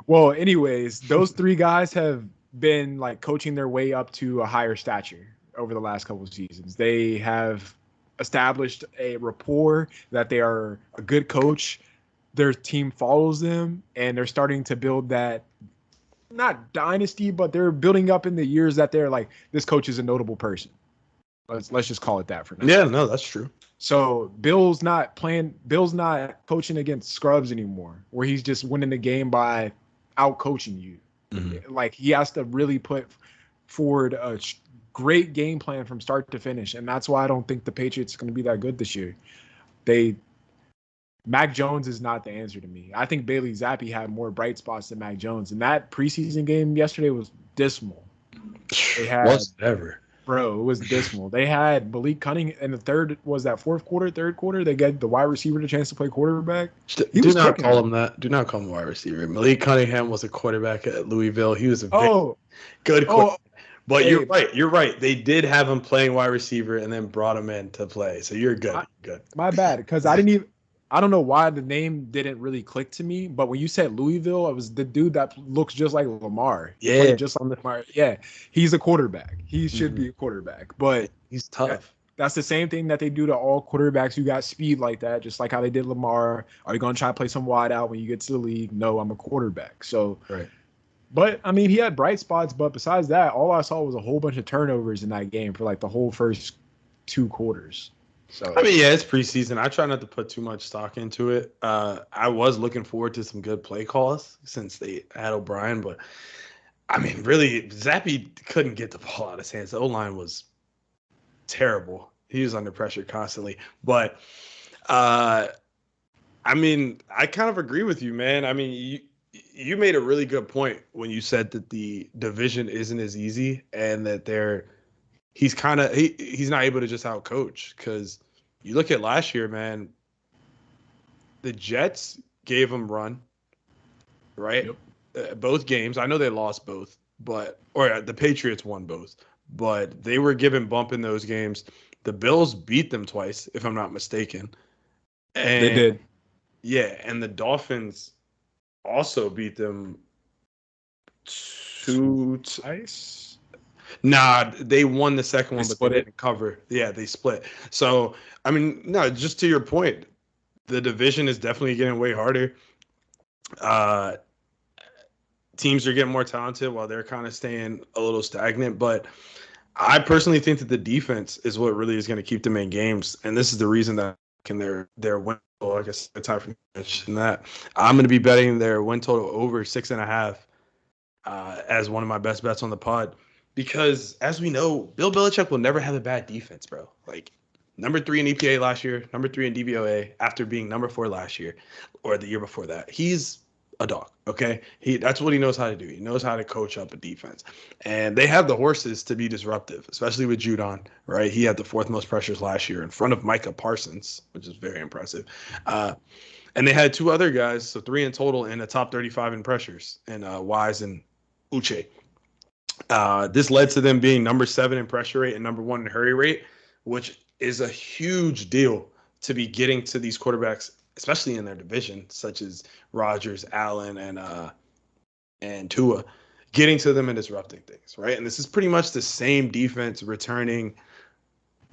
Well, anyways, those 3 guys have been like coaching their way up to a higher stature over the last couple of seasons. They have established a rapport that they are a good coach. Their team follows them, and they're starting to build that, not dynasty, but they're building up in the years that they're like, this coach is a notable person. Let's just call it that for now. Yeah, no, that's true. So Bill's not coaching against scrubs anymore, where he's just winning the game by out coaching you. Mm-hmm. Like, he has to really put forward a great game plan from start to finish, and that's why I don't think the Patriots are going to be that good this year. Mac Jones is not the answer to me. I think Bailey Zappi had more bright spots than Mac Jones, and that preseason game yesterday was dismal. Bro, it was dismal. They had Malik Cunningham in the third quarter. They get the wide receiver the chance to play quarterback. Do not call him that. Do not call him wide receiver. Malik Cunningham was a quarterback at Louisville. He was a good quarterback. But you're right. They did have him playing wide receiver and then brought him in to play. So you're good. My bad, because I don't know why the name didn't really click to me, but when you said Louisville, it was the dude that looks just like Lamar. Yeah, just on the Lamar. Yeah, he's a quarterback. He should be a quarterback, but he's tough. That's the same thing that they do to all quarterbacks who got speed like that, just like how they did Lamar. Are you going to try to play some wide out when you get to the league? No, I'm a quarterback. So, Right. but I mean, he had bright spots, but besides that, all I saw was a whole bunch of turnovers in that game for like the whole first 2 quarters. So, I mean, yeah, it's preseason. I try not to put too much stock into it. I was looking forward to some good play calls since they had O'Brien, but I mean, really, Zappy couldn't get the ball out of his hands. The O-line was terrible. He was under pressure constantly. But uh, I mean, I kind of agree with you, man. I mean, you made a really good point when you said that the division isn't as easy and that he's not able to just out coach, because you look at last year, man. The Jets gave him run, right? yep. Both games. I know they lost both, or the Patriots won both, but they were given bump in those games. The Bills beat them twice, if I'm not mistaken. They And did. yeah, and the Dolphins also beat them two. Twice. Nah, they won the second They one, but they split it. didn't cover. Yeah, they split. So, I mean, no, just to your point, the division is definitely getting way harder. Uh, Teams are getting more talented while they're kind of staying a little stagnant. But I personally think that the defense is what really is going to keep them in games, and this is the reason that can their win total. I guess the time for me to mention that I'm going to be betting their win total over 6.5 as one of my best bets on the pod, because as we know, Bill Belichick will never have a bad defense, bro. Like number 3 in EPA last year, number 3 in DVOA after being number 4 last year or the year before that. He's a dog. Okay, that's what he knows how to do. He knows how to coach up a defense, and they have the horses to be disruptive, especially with Judon. Right, he had the 4th most pressures last year in front of Micah Parsons, which is very impressive. And they had 2 other guys, so 3 in total in the top 35 in pressures, and Wise and Uche. This led to them being number 7 in pressure rate and number 1 in hurry rate, which is a huge deal to be getting to these quarterbacks, especially in their division, such as Rodgers, Allen, and Tua, getting to them and disrupting things, right? And this is pretty much the same defense returning,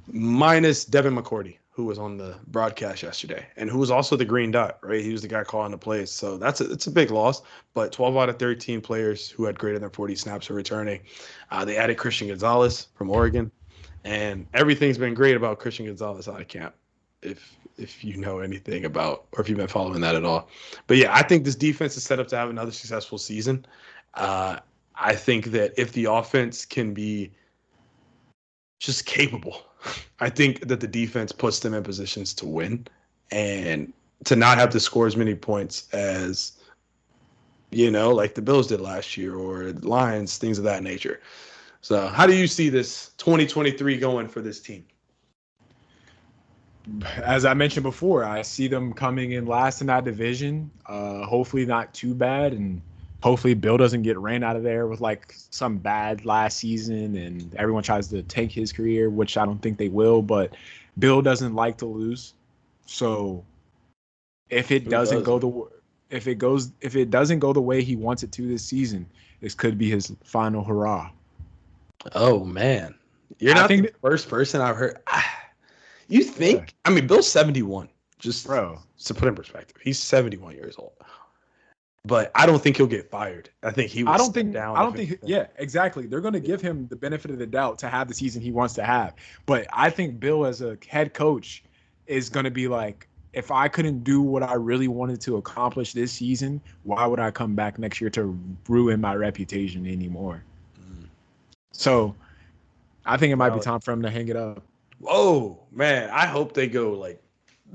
minus Devin McCourty, who was on the broadcast yesterday and who was also the green dot, right? He was the guy calling the plays. So it's a big loss, but 12 out of 13 players who had greater than 40 snaps are returning. They added Christian Gonzalez from Oregon, and everything's been great about Christian Gonzalez out of camp, if you know anything about, or if you've been following that at all. But yeah, I think this defense is set up to have another successful season. I think that if the offense can be just capable, I think that the defense puts them in positions to win and to not have to score as many points as, like the Bills did last year or the Lions, things of that nature. So how do you see this 2023 going for this team? As I mentioned before, I see them coming in last in that division. Hopefully not too bad, and hopefully Bill doesn't get ran out of there with like some bad last season and everyone tries to tank his career, which I don't think they will, but Bill doesn't like to lose. So if it Who doesn't go doesn't? if it doesn't go the way he wants it to this season, this could be his final hurrah. Oh man, you're I not think the first person I've heard. You yeah, think? I mean, Bill's 71. Just bro. to put in perspective, he's 71 years old. But I don't think he'll get fired. I think he would step down I if don't think anything. yeah, exactly. They're going to give him the benefit of the doubt to have the season he wants to have. But I think Bill as a head coach is going to be like, if I couldn't do what I really wanted to accomplish this season, why would I come back next year to ruin my reputation anymore? Mm, So, I think it might be valid. time for him to hang it up. Whoa, man! I hope they go like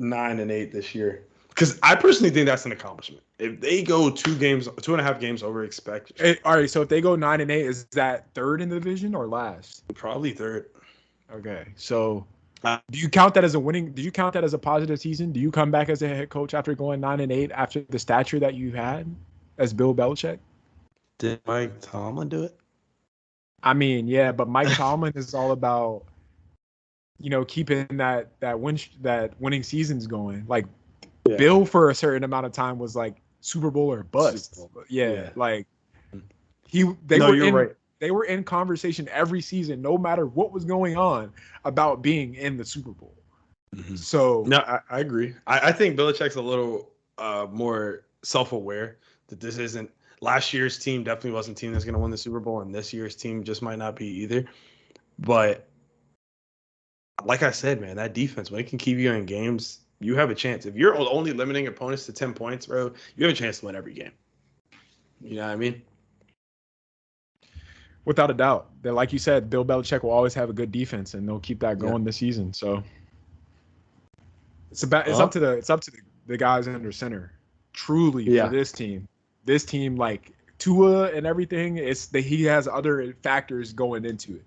9-8 this year, because I personally think that's an accomplishment. If they go 2.5 games over expected, All right, so if they go 9-8, is that third in the division or last? probably third. Okay, so Uh, do you count that as a winning? Do you count that as a positive season? Do you come back as a head coach after going 9-8 after the stature that you had as Bill Belichick? did Mike Tomlin do it? I mean, yeah, but Mike Tomlin is all about keeping that winning seasons going. Like Yeah, Bill for a certain amount of time was like Super Bowl or Super bust. Bowl. Yeah, Yeah. like they No, were you're in right. They were in conversation every season, no matter what was going on, about being in the Super Bowl. Mm-hmm. So No, I agree. I think Belichick's a little more self-aware that this isn't last year's team. Definitely wasn't a team that's going to win the Super Bowl, and this year's team just might not be either. But like I said, man, that defense, when it can keep you in games, you have a chance. If you're only limiting opponents to 10 points, bro, you have a chance to win every game. You know what I mean? without a doubt, that like you said, Bill Belichick will always have a good defense, and they'll keep that Yeah. going this season. So it's up to the guys under center. Truly, Yeah. for this team, like Tua and everything, it's that he has other factors going into it.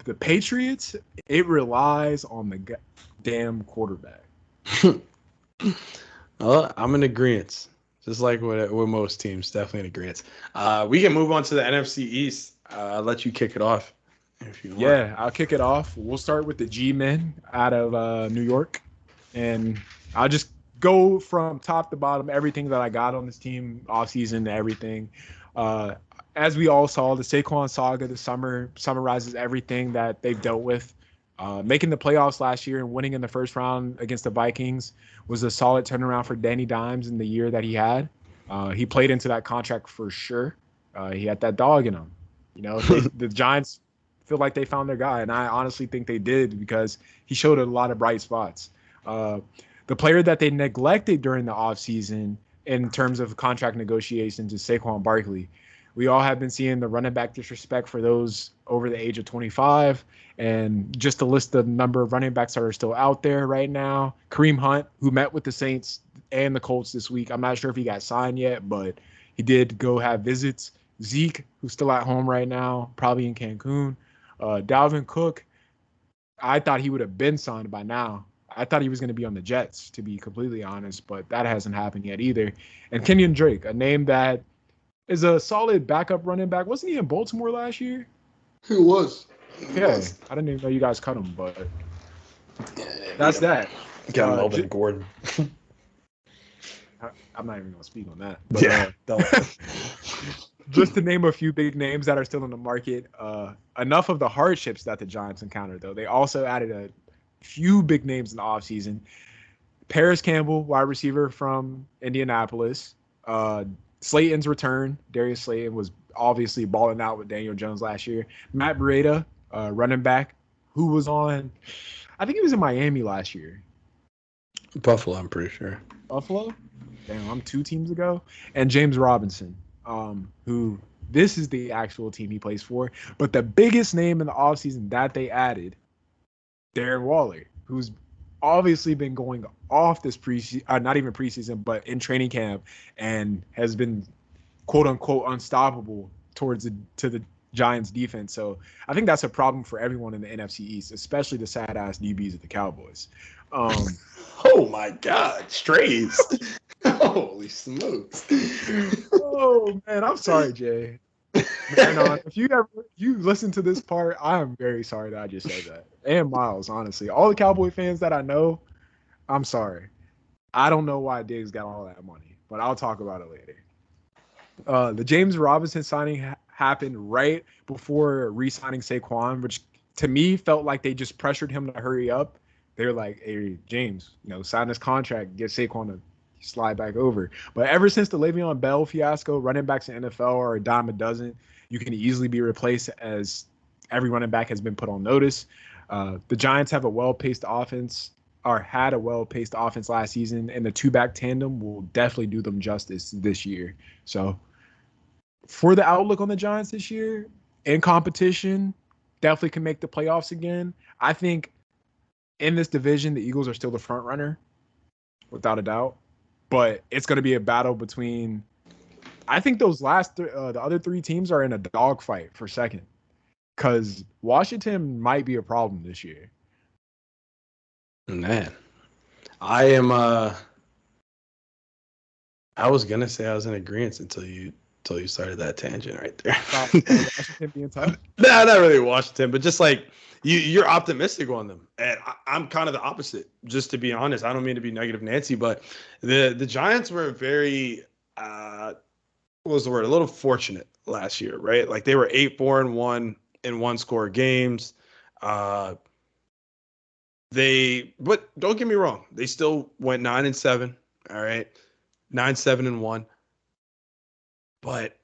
The Patriots, it relies on the damn quarterback. Well, I'm in agreement. Just like with most teams, definitely in agreement. We can move on to the NFC East. I'll let you kick it off if you want. Yeah, I'll kick it off. We'll start with the G-men out of New York, and I'll just go from top to bottom, everything that I got on this team, offseason, everything. As we all saw, the Saquon saga this summer summarizes everything that they've dealt with. Making the playoffs last year and winning in the first round against the Vikings was a solid turnaround for Danny Dimes in the year that he had. He played into that contract for sure. He had that dog in him. You know, the Giants feel like they found their guy, and I honestly think they did because he showed a lot of bright spots. The player that they neglected during the offseason in terms of contract negotiations is Saquon Barkley. We all have been seeing the running back disrespect for those over the age of 25. And just to list the number of running backs that are still out there right now, Kareem Hunt, who met with the Saints and the Colts this week. I'm not sure if he got signed yet, but he did go have visits. Zeke, who's still at home right now, probably in Cancun. Dalvin Cook, I thought he would have been signed by now. I thought he was going to be on the Jets, to be completely honest, but that hasn't happened yet either. And Kenyon Drake, a name that is a solid backup running back. Wasn't he in Baltimore last year? He was. Okay, I didn't even know you guys cut him, but that's that. Got Melvin Gordon. I'm not even going to speak on that. But, just to name a few big names that are still in the market, enough of the hardships that the Giants encountered, though. They also added a few big names in the offseason. Paris Campbell, wide receiver from Indianapolis. Slayton's return. Darius Slayton was obviously balling out with Daniel Jones last year. Matt Breida, running back, who was on, I think he was in Miami last year. Buffalo, I'm pretty sure. Buffalo? Damn, I'm 2 teams ago. And James Robinson, who this is the actual team he plays for. But the biggest name in the offseason that they added, Darren Waller, who's obviously been going off this preseason, not even preseason, but in training camp, and has been quote unquote unstoppable to the Giants defense. So I think that's a problem for everyone in the NFC East, especially the sad ass DBs of the Cowboys. Oh my God, strays. Holy smokes. Oh man, I'm sorry, Jay. Man, if you listen to this part, I am very sorry that I just said that. And Miles, honestly. All the Cowboy fans that I know, I'm sorry. I don't know why Diggs got all that money, but I'll talk about it later. The James Robinson signing happened right before re-signing Saquon, which to me felt like they just pressured him to hurry up. They were like, hey, James, sign this contract, get Saquon to slide back over. But ever since the Le'Veon Bell fiasco, running backs in NFL are a dime a dozen. You can easily be replaced as every running back has been put on notice. The Giants have a well-paced offense, or had a well-paced offense last season, and the two-back tandem will definitely do them justice this year. So for the outlook on the Giants this year, in competition, definitely can make the playoffs again. I think in this division, the Eagles are still the front runner, without a doubt. But it's going to be a battle between. I think those last the other 3 teams are in a dogfight for second, because Washington might be a problem this year. Man, I am. I was gonna say I was in agreement until you started that tangent right there. Washington being tough. Nah, not really Washington, but just like you're optimistic on them, and I'm kind of the opposite. Just to be honest, I don't mean to be negative Nancy, but the Giants were very what was the word? A little fortunate last year, right? Like they were 8-4-1 in one score games. Uh, but don't get me wrong, they still went 9-7. All right, 9-7-1. But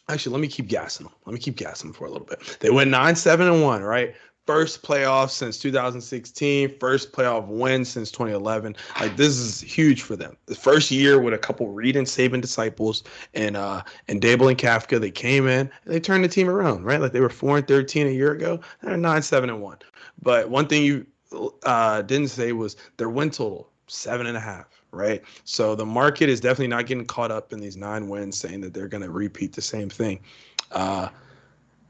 actually, let me keep gassing them. Let me keep gassing them for a little bit. They went 9-7-1, right? First playoff since 2016, first playoff win since 2011. Like this is huge for them. The first year with a couple Reed and Saban disciples and Dable and Kafka, they came in and they turned the team around, right? Like they were 4-13 a year ago. They're 9-7-1. But one thing you didn't say was their win total 7.5. Right. So the market is definitely not getting caught up in these 9 wins saying that they're going to repeat the same thing. Uh,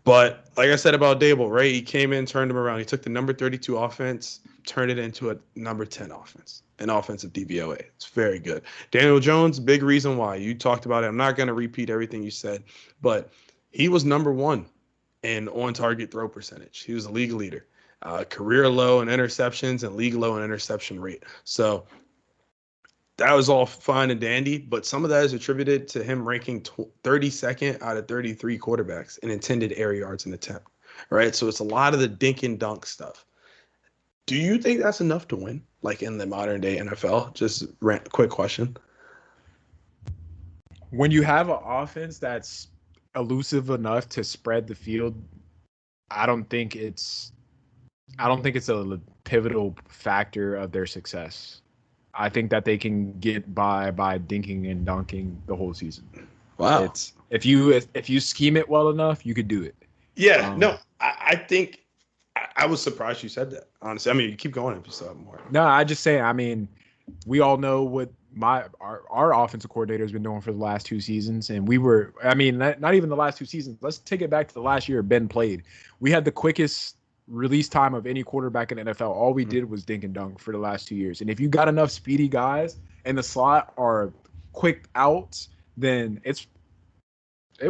but like I said about Dable, right? He came in, turned him around. He took the number 32 offense, turned it into a number 10 offense, an offensive DVOA. It's very good. Daniel Jones, big reason why. You talked about it. I'm not going to repeat everything you said, but he was number 1 in on-target throw percentage. He was a league leader. Career low in interceptions and league low in interception rate. So that was all fine and dandy, but some of that is attributed to him ranking 32nd out of 33 quarterbacks in intended air yards and attempt, right? So it's a lot of the dink and dunk stuff. Do you think that's enough to win, like in the modern day NFL? Just quick question. When you have an offense that's elusive enough to spread the field, I don't think it's a pivotal factor of their success. I think that they can get by dinking and dunking the whole season. Wow. It's if you scheme it well enough, you could do it. Yeah, no, I think I was surprised you said that. Honestly, I mean, you keep going if you still have more. No, I just say, I mean, we all know what our offensive coordinator has been doing for the last 2 seasons, and I mean, not even the last 2 seasons. Let's take it back to the last year Ben played. We had the quickest release time of any quarterback in the NFL. All we did was dink and dunk for the last 2 years. And if you got enough speedy guys in the slot or quick outs, then it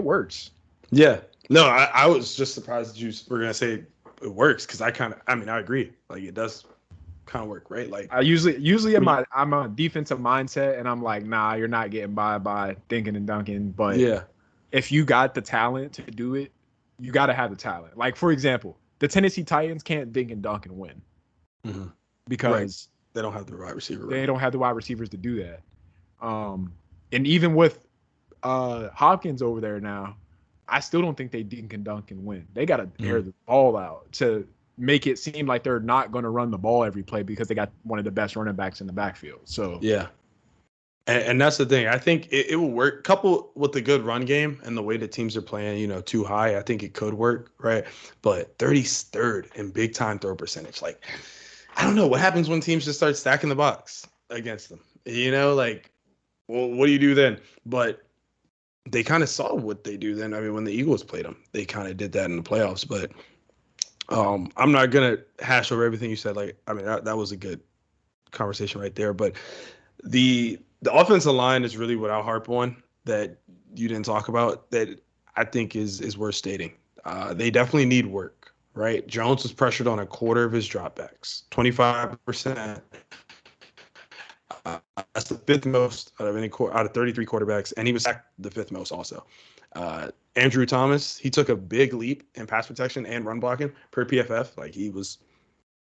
works. Yeah. No, I was just surprised that you were gonna say it works because I mean, I agree. Like it does kind of work, right? Like I usually I'm a defensive mindset, and I'm like, nah, you're not getting by thinking and dunking. But yeah, if you got the talent to do it, you got to have the talent. Like for example, the Tennessee Titans can't dink and dunk and win because they don't have the wide receiver. They don't have the wide receivers to do that. And even with Hopkins over there now, I still don't think they dink and dunk and win. They got to air the ball out to make it seem like they're not going to run the ball every play because they got one of the best running backs in the backfield. So yeah, and that's the thing. I think it will work. Coupled with the good run game and the way the teams are playing, too high, I think it could work, right? But 33rd in big time throw percentage. Like, I don't know what happens when teams just start stacking the box against them. Like, well, what do you do then? But they kind of saw what they do then. I mean, when the Eagles played them, they kind of did that in the playoffs. But I'm not gonna hash over everything you said. Like, I mean, that was a good conversation right there. But the offensive line is really what I'll harp on that you didn't talk about that I think is worth stating. They definitely need work, right? Jones was pressured on a quarter of his dropbacks, 25%. That's the fifth most out of 33 quarterbacks, and he was sacked the fifth most also. Andrew Thomas, he took a big leap in pass protection and run blocking per PFF. Like he was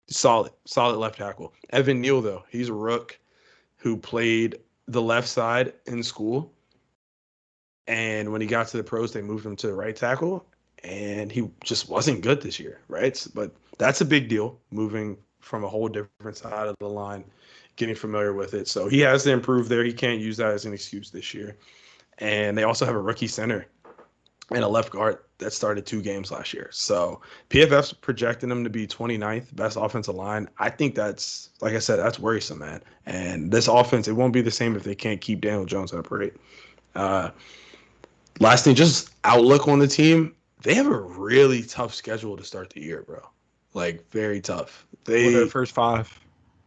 solid left tackle. Evan Neal, though, he's a rook who played the left side in school. And when he got to the pros, they moved him to the right tackle. And he just wasn't good this year, right? But that's a big deal, moving from a whole different side of the line, getting familiar with it. So he has to improve there. He can't use that as an excuse this year. And they also have a rookie center and a left guard that started 2 games last year. So PFF's projecting them to be 29th best offensive line. I think that's, like I said, that's worrisome, man. And this offense, it won't be the same if they can't keep Daniel Jones upright. Last thing, just outlook on the team. They have a really tough schedule to start the year, bro. Like, very tough. Their first 5.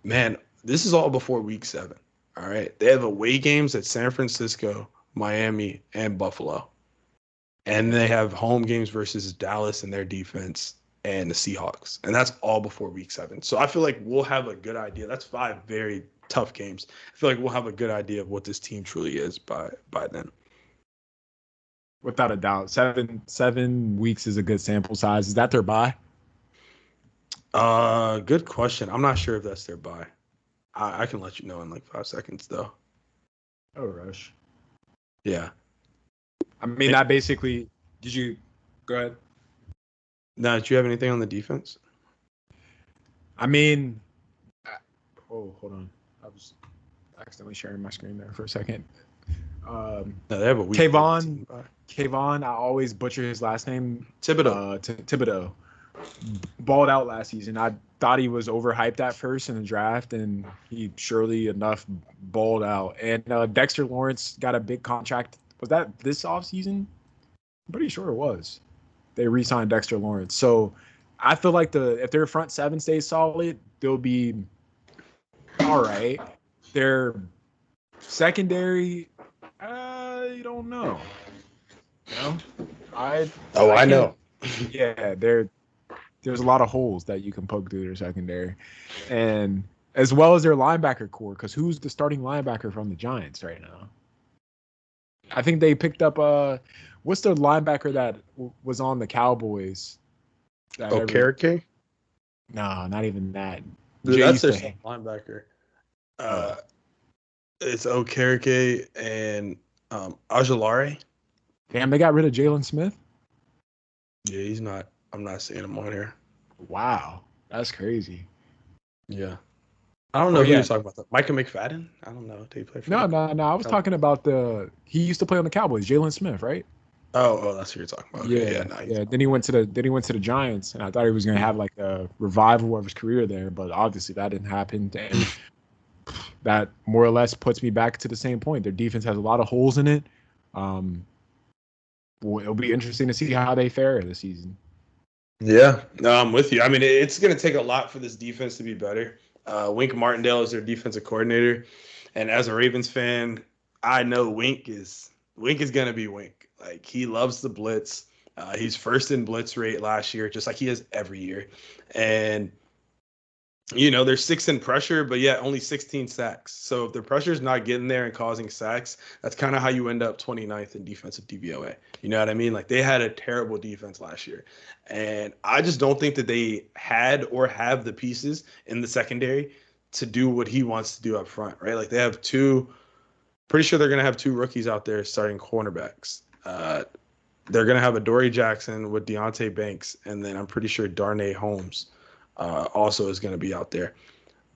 Man, this is all before week 7. All right. They have away games at San Francisco, Miami, and Buffalo. And they have home games versus Dallas and their defense and the Seahawks. And that's all before week 7. So I feel like we'll have a good idea. That's 5 very tough games. I feel like we'll have a good idea of what this team truly is by then. Without a doubt. 7 weeks is a good sample size. Is that their bye? Good question. I'm not sure if that's their buy. I can let you know in like 5 seconds though. Oh, rush. Yeah. I mean, that basically. Did you go ahead? Now, did you have anything on the defense? I mean, oh, hold on. I was accidentally sharing my screen there for a second. No, they have a week. Kayvon, I always butcher his last name. Thibodeau. Thibodeau. Balled out last season. I thought he was overhyped at first in the draft, and he surely enough balled out. And Dexter Lawrence got a big contract. Was that this offseason? I'm pretty sure it was. They re-signed Dexter Lawrence. So I feel like if their front seven stays solid, they'll be all right. Their secondary, you don't know. You know, I know. Yeah, there's a lot of holes that you can poke through their secondary, and as well as their linebacker core. Because who's the starting linebacker from the Giants right now? I think they picked up what's the linebacker that was on the Cowboys? Okereke? No, not even that. That's their linebacker. It's Okereke and Ajalare. Damn, they got rid of Jalen Smith. Yeah, he's not. I'm not seeing him on here. Wow, that's crazy. Yeah. I don't know who you're talking about. Micah McFadden? I don't know. Did he play for No. I was talking about he used to play on the Cowboys, Jalen Smith, right? Oh, that's what you're talking about. Okay, yeah. Then he went to the Giants, and I thought he was going to have like a revival of his career there, but obviously that didn't happen. And that more or less puts me back to the same point. Their defense has a lot of holes in it. It'll be interesting to see how they fare this season. Yeah, no, I'm with you. I mean, it's going to take a lot for this defense to be better. Wink Martindale is their defensive coordinator, and as a Ravens fan, I know Wink is going to be Wink. Like, he loves the blitz. He's first in blitz rate last year, just like he is every year. And they're sixth in pressure, but yet only 16 sacks. So if the pressure's not getting there and causing sacks, that's kind of how you end up 29th in defensive DVOA. You know what I mean? Like, they had a terrible defense last year. And I just don't think that they had or have the pieces in the secondary to do what he wants to do up front, right? Like, they have pretty sure they're going to have two rookies out there starting cornerbacks. They're going to have Adoree Jackson with Deontay Banks, and then I'm pretty sure Darnay Holmes also is going to be out there.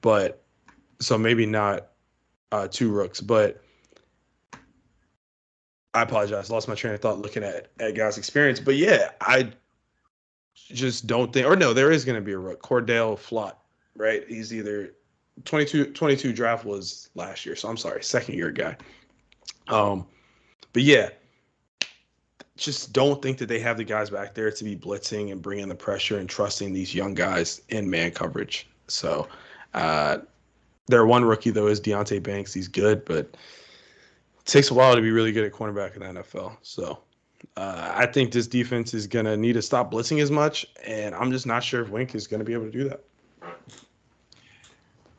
But so maybe not two rooks, but I apologize. Lost my train of thought looking at guys' experience. But yeah, I just don't think, or no, there is going to be a rook. Cordell Flott, right? He's either 22 draft was last year. So I'm sorry, second year guy. But yeah, just don't think that they have the guys back there to be blitzing and bringing the pressure and trusting these young guys in man coverage. So their one rookie, though, is Deontay Banks. He's good, but it takes a while to be really good at cornerback in the NFL. So I think this defense is going to need to stop blitzing as much, and I'm just not sure if Wink is going to be able to do that.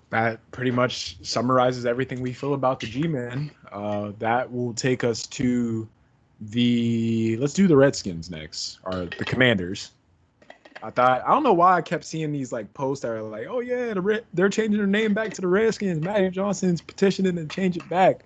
That pretty much summarizes everything we feel about the G-Man. That will take us to let's do the Redskins next, or the Commanders. I don't know why I kept seeing these like posts that are like, oh yeah, they're changing their name back to the Redskins. Matty Johnson's petitioning to change it back.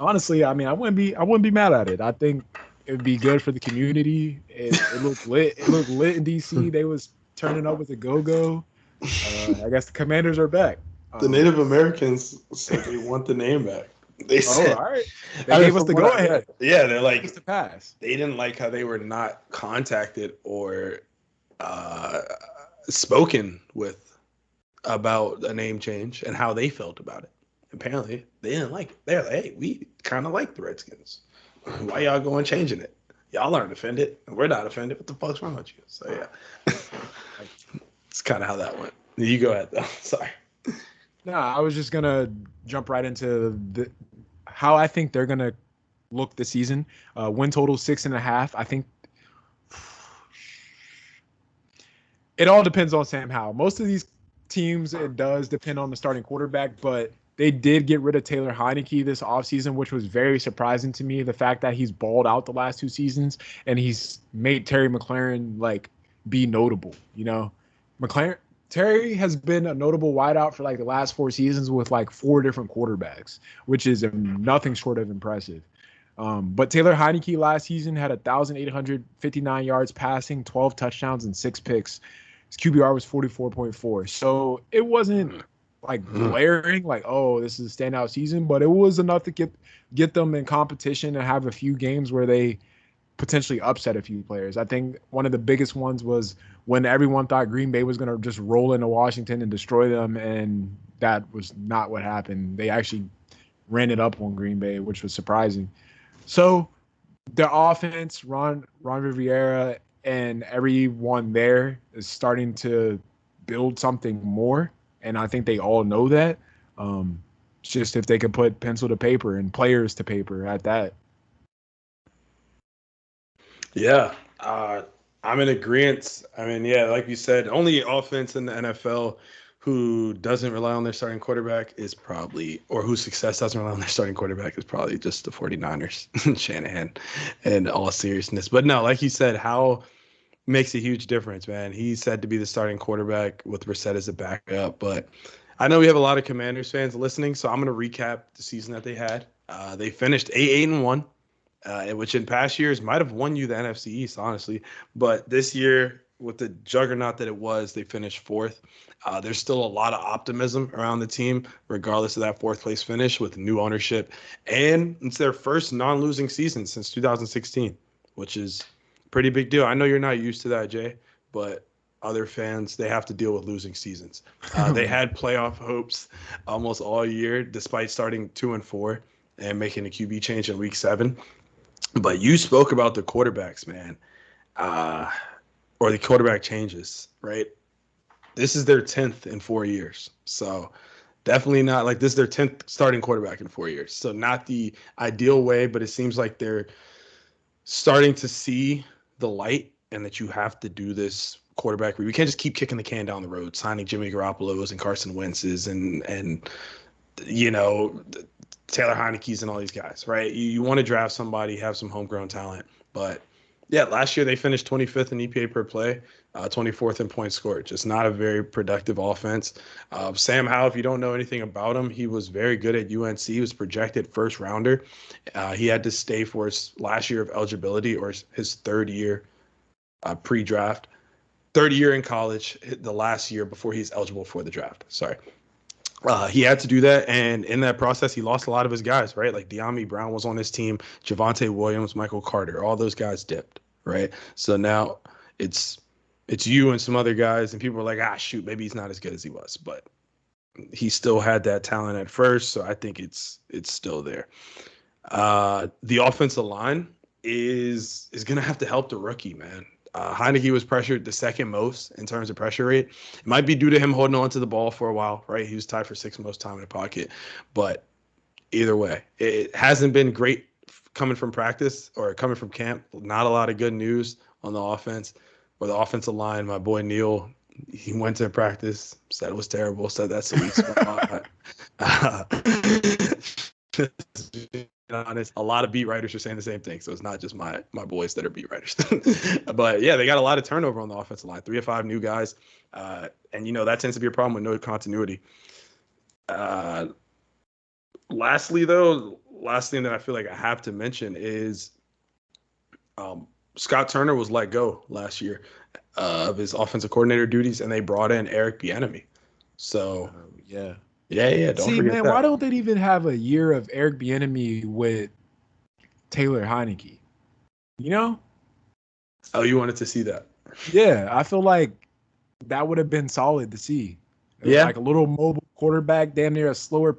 Honestly, I mean, I wouldn't be mad at it. I think it would be good for the community. It looked lit. It looked lit in DC. They was turning up with a go-go. I guess the Commanders are back. The Native Americans said they want the name back. They said, all right. They gave us the go-ahead. Yeah, they're like, the pass. They didn't like how they were not contacted or spoken with about a name change and how they felt about it. Apparently, they didn't like it. They're like, hey, we kind of like the Redskins. Why y'all going changing it? Y'all aren't offended. We're not offended. What the fuck's wrong with you? So, yeah. It's kind of how that went. You go ahead, though. Sorry. No, I was just going to jump right into how I think they're going to look this season. Win total 6.5. I think it all depends on Sam Howell. Most of these teams, it does depend on the starting quarterback, but they did get rid of Taylor Heineke this offseason, which was very surprising to me. The fact that he's balled out the last 2 seasons and he's made Terry McLaurin like be notable. McLaurin Terry has been a notable wideout for like the last 4 seasons with like 4 different quarterbacks, which is nothing short of impressive. But Taylor Heineke last season had 1,859 yards passing, 12 touchdowns, and 6 picks. His QBR was 44.4. So it wasn't like glaring, like, oh, this is a standout season, but it was enough to get them in competition and have a few games where they potentially upset a few players. I think one of the biggest ones was when everyone thought Green Bay was going to just roll into Washington and destroy them, and that was not what happened. They actually ran it up on Green Bay, which was surprising. So the offense, Ron Rivera and everyone there is starting to build something more, and I think they all know that. It's just if they could put pencil to paper and players to paper at that. Yeah, I'm in agreement. I mean, yeah, like you said, only offense in the NFL who doesn't rely on their starting quarterback is probably, or whose success doesn't rely on their starting quarterback is probably just the 49ers and Shanahan in all seriousness. But no, like you said, how makes a huge difference, man. He's said to be the starting quarterback with Brissett as a backup. But I know we have a lot of Commanders fans listening, so I'm going to recap the season that they had. They finished 8-1. Which in past years might have won you the NFC East, honestly. But this year, with the juggernaut that it was, they finished fourth. There's still a lot of optimism around the team, regardless of that fourth place finish with new ownership. And it's their first non-losing season since 2016, which is a pretty big deal. I know you're not used to that, Jay, but other fans, they have to deal with losing seasons. They had playoff hopes almost all year, despite starting 2-4 and making a QB change in week 7. But you spoke about the quarterbacks, man, or the quarterback changes, right? This is their 10th in 4 years. So definitely not like this is their 10th starting quarterback in 4 years. So not the ideal way, but it seems like they're starting to see the light and that you have to do this quarterback. We can't just keep kicking the can down the road, signing Jimmy Garoppolo's and Carson Wentz's and Taylor Heineke's and all these guys, right? You want to draft somebody, have some homegrown talent. But yeah, last year they finished 25th in EPA per play, 24th in points scored. Just not a very productive offense. Sam Howell, if you don't know anything about him, he was very good at UNC. He was projected first rounder. He had to stay for his last year of eligibility or his third year pre-draft. Third year in college, the last year before he's eligible for the draft. Sorry. He had to do that, and in that process, he lost a lot of his guys, right? Like De'Ami Brown was on his team, Javonte Williams, Michael Carter, all those guys dipped, right? So now it's you and some other guys, and people are like, shoot, maybe he's not as good as he was, but he still had that talent at first, so I think it's still there. The offensive line is going to have to help the rookie, man. Heineke was pressured the second most in terms of pressure rate. It might be due to him holding on to the ball for a while, right? He was tied for 6th most time in the pocket. But either way, it hasn't been great coming from practice or coming from camp. Not a lot of good news on the offense or the offensive line. My boy Neil, he went to practice, said it was terrible, said that's the weak spot. Honest, a lot of beat writers are saying the same thing, so it's not just my boys that are beat writers. But yeah, they got a lot of turnover on the offensive line, 3 or 5 new guys, and that tends to be a problem with no continuity. Lastly, though, last thing that I feel like I have to mention is Scott Turner was let go last year of his offensive coordinator duties, and they brought in Eric Bieniemy. So yeah. Don't forget man, that. why don't they even have a year of Eric Bieniemy with Taylor Heineke? Oh, you wanted to see that? Yeah, I feel like that would have been solid to see. Yeah. Like a little mobile quarterback, damn near a slower.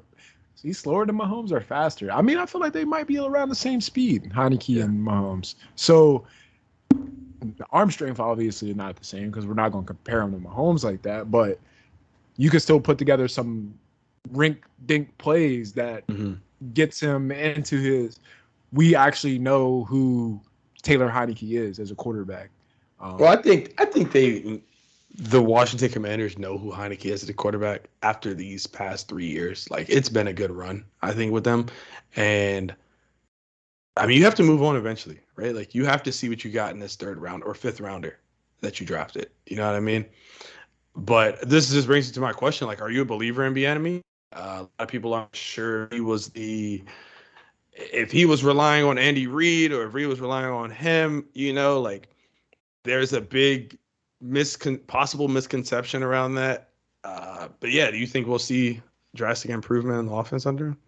He's slower than Mahomes or faster. I mean, I feel like they might be around the same speed, Heineke and Mahomes. So the arm strength obviously is not the same because we're not going to compare him to Mahomes like that. But you could still put together some rink-dink plays that gets him into his. We actually know who Taylor Heineke is as a quarterback. Well, I think the Washington Commanders know who Heineke is as a quarterback after these past 3 years. Like, it's been a good run, I think, with them. And I mean, you have to move on eventually, right? Like, you have to see what you got in this third round or fifth rounder that you drafted. You know what I mean? But this just brings me to my question. Like, are you a believer in Bieniemy? A lot of people aren't sure if he was relying on Andy Reid or if Reid was relying on him, like there's a big possible misconception around that. But yeah, do you think we'll see drastic improvement in the offense under him?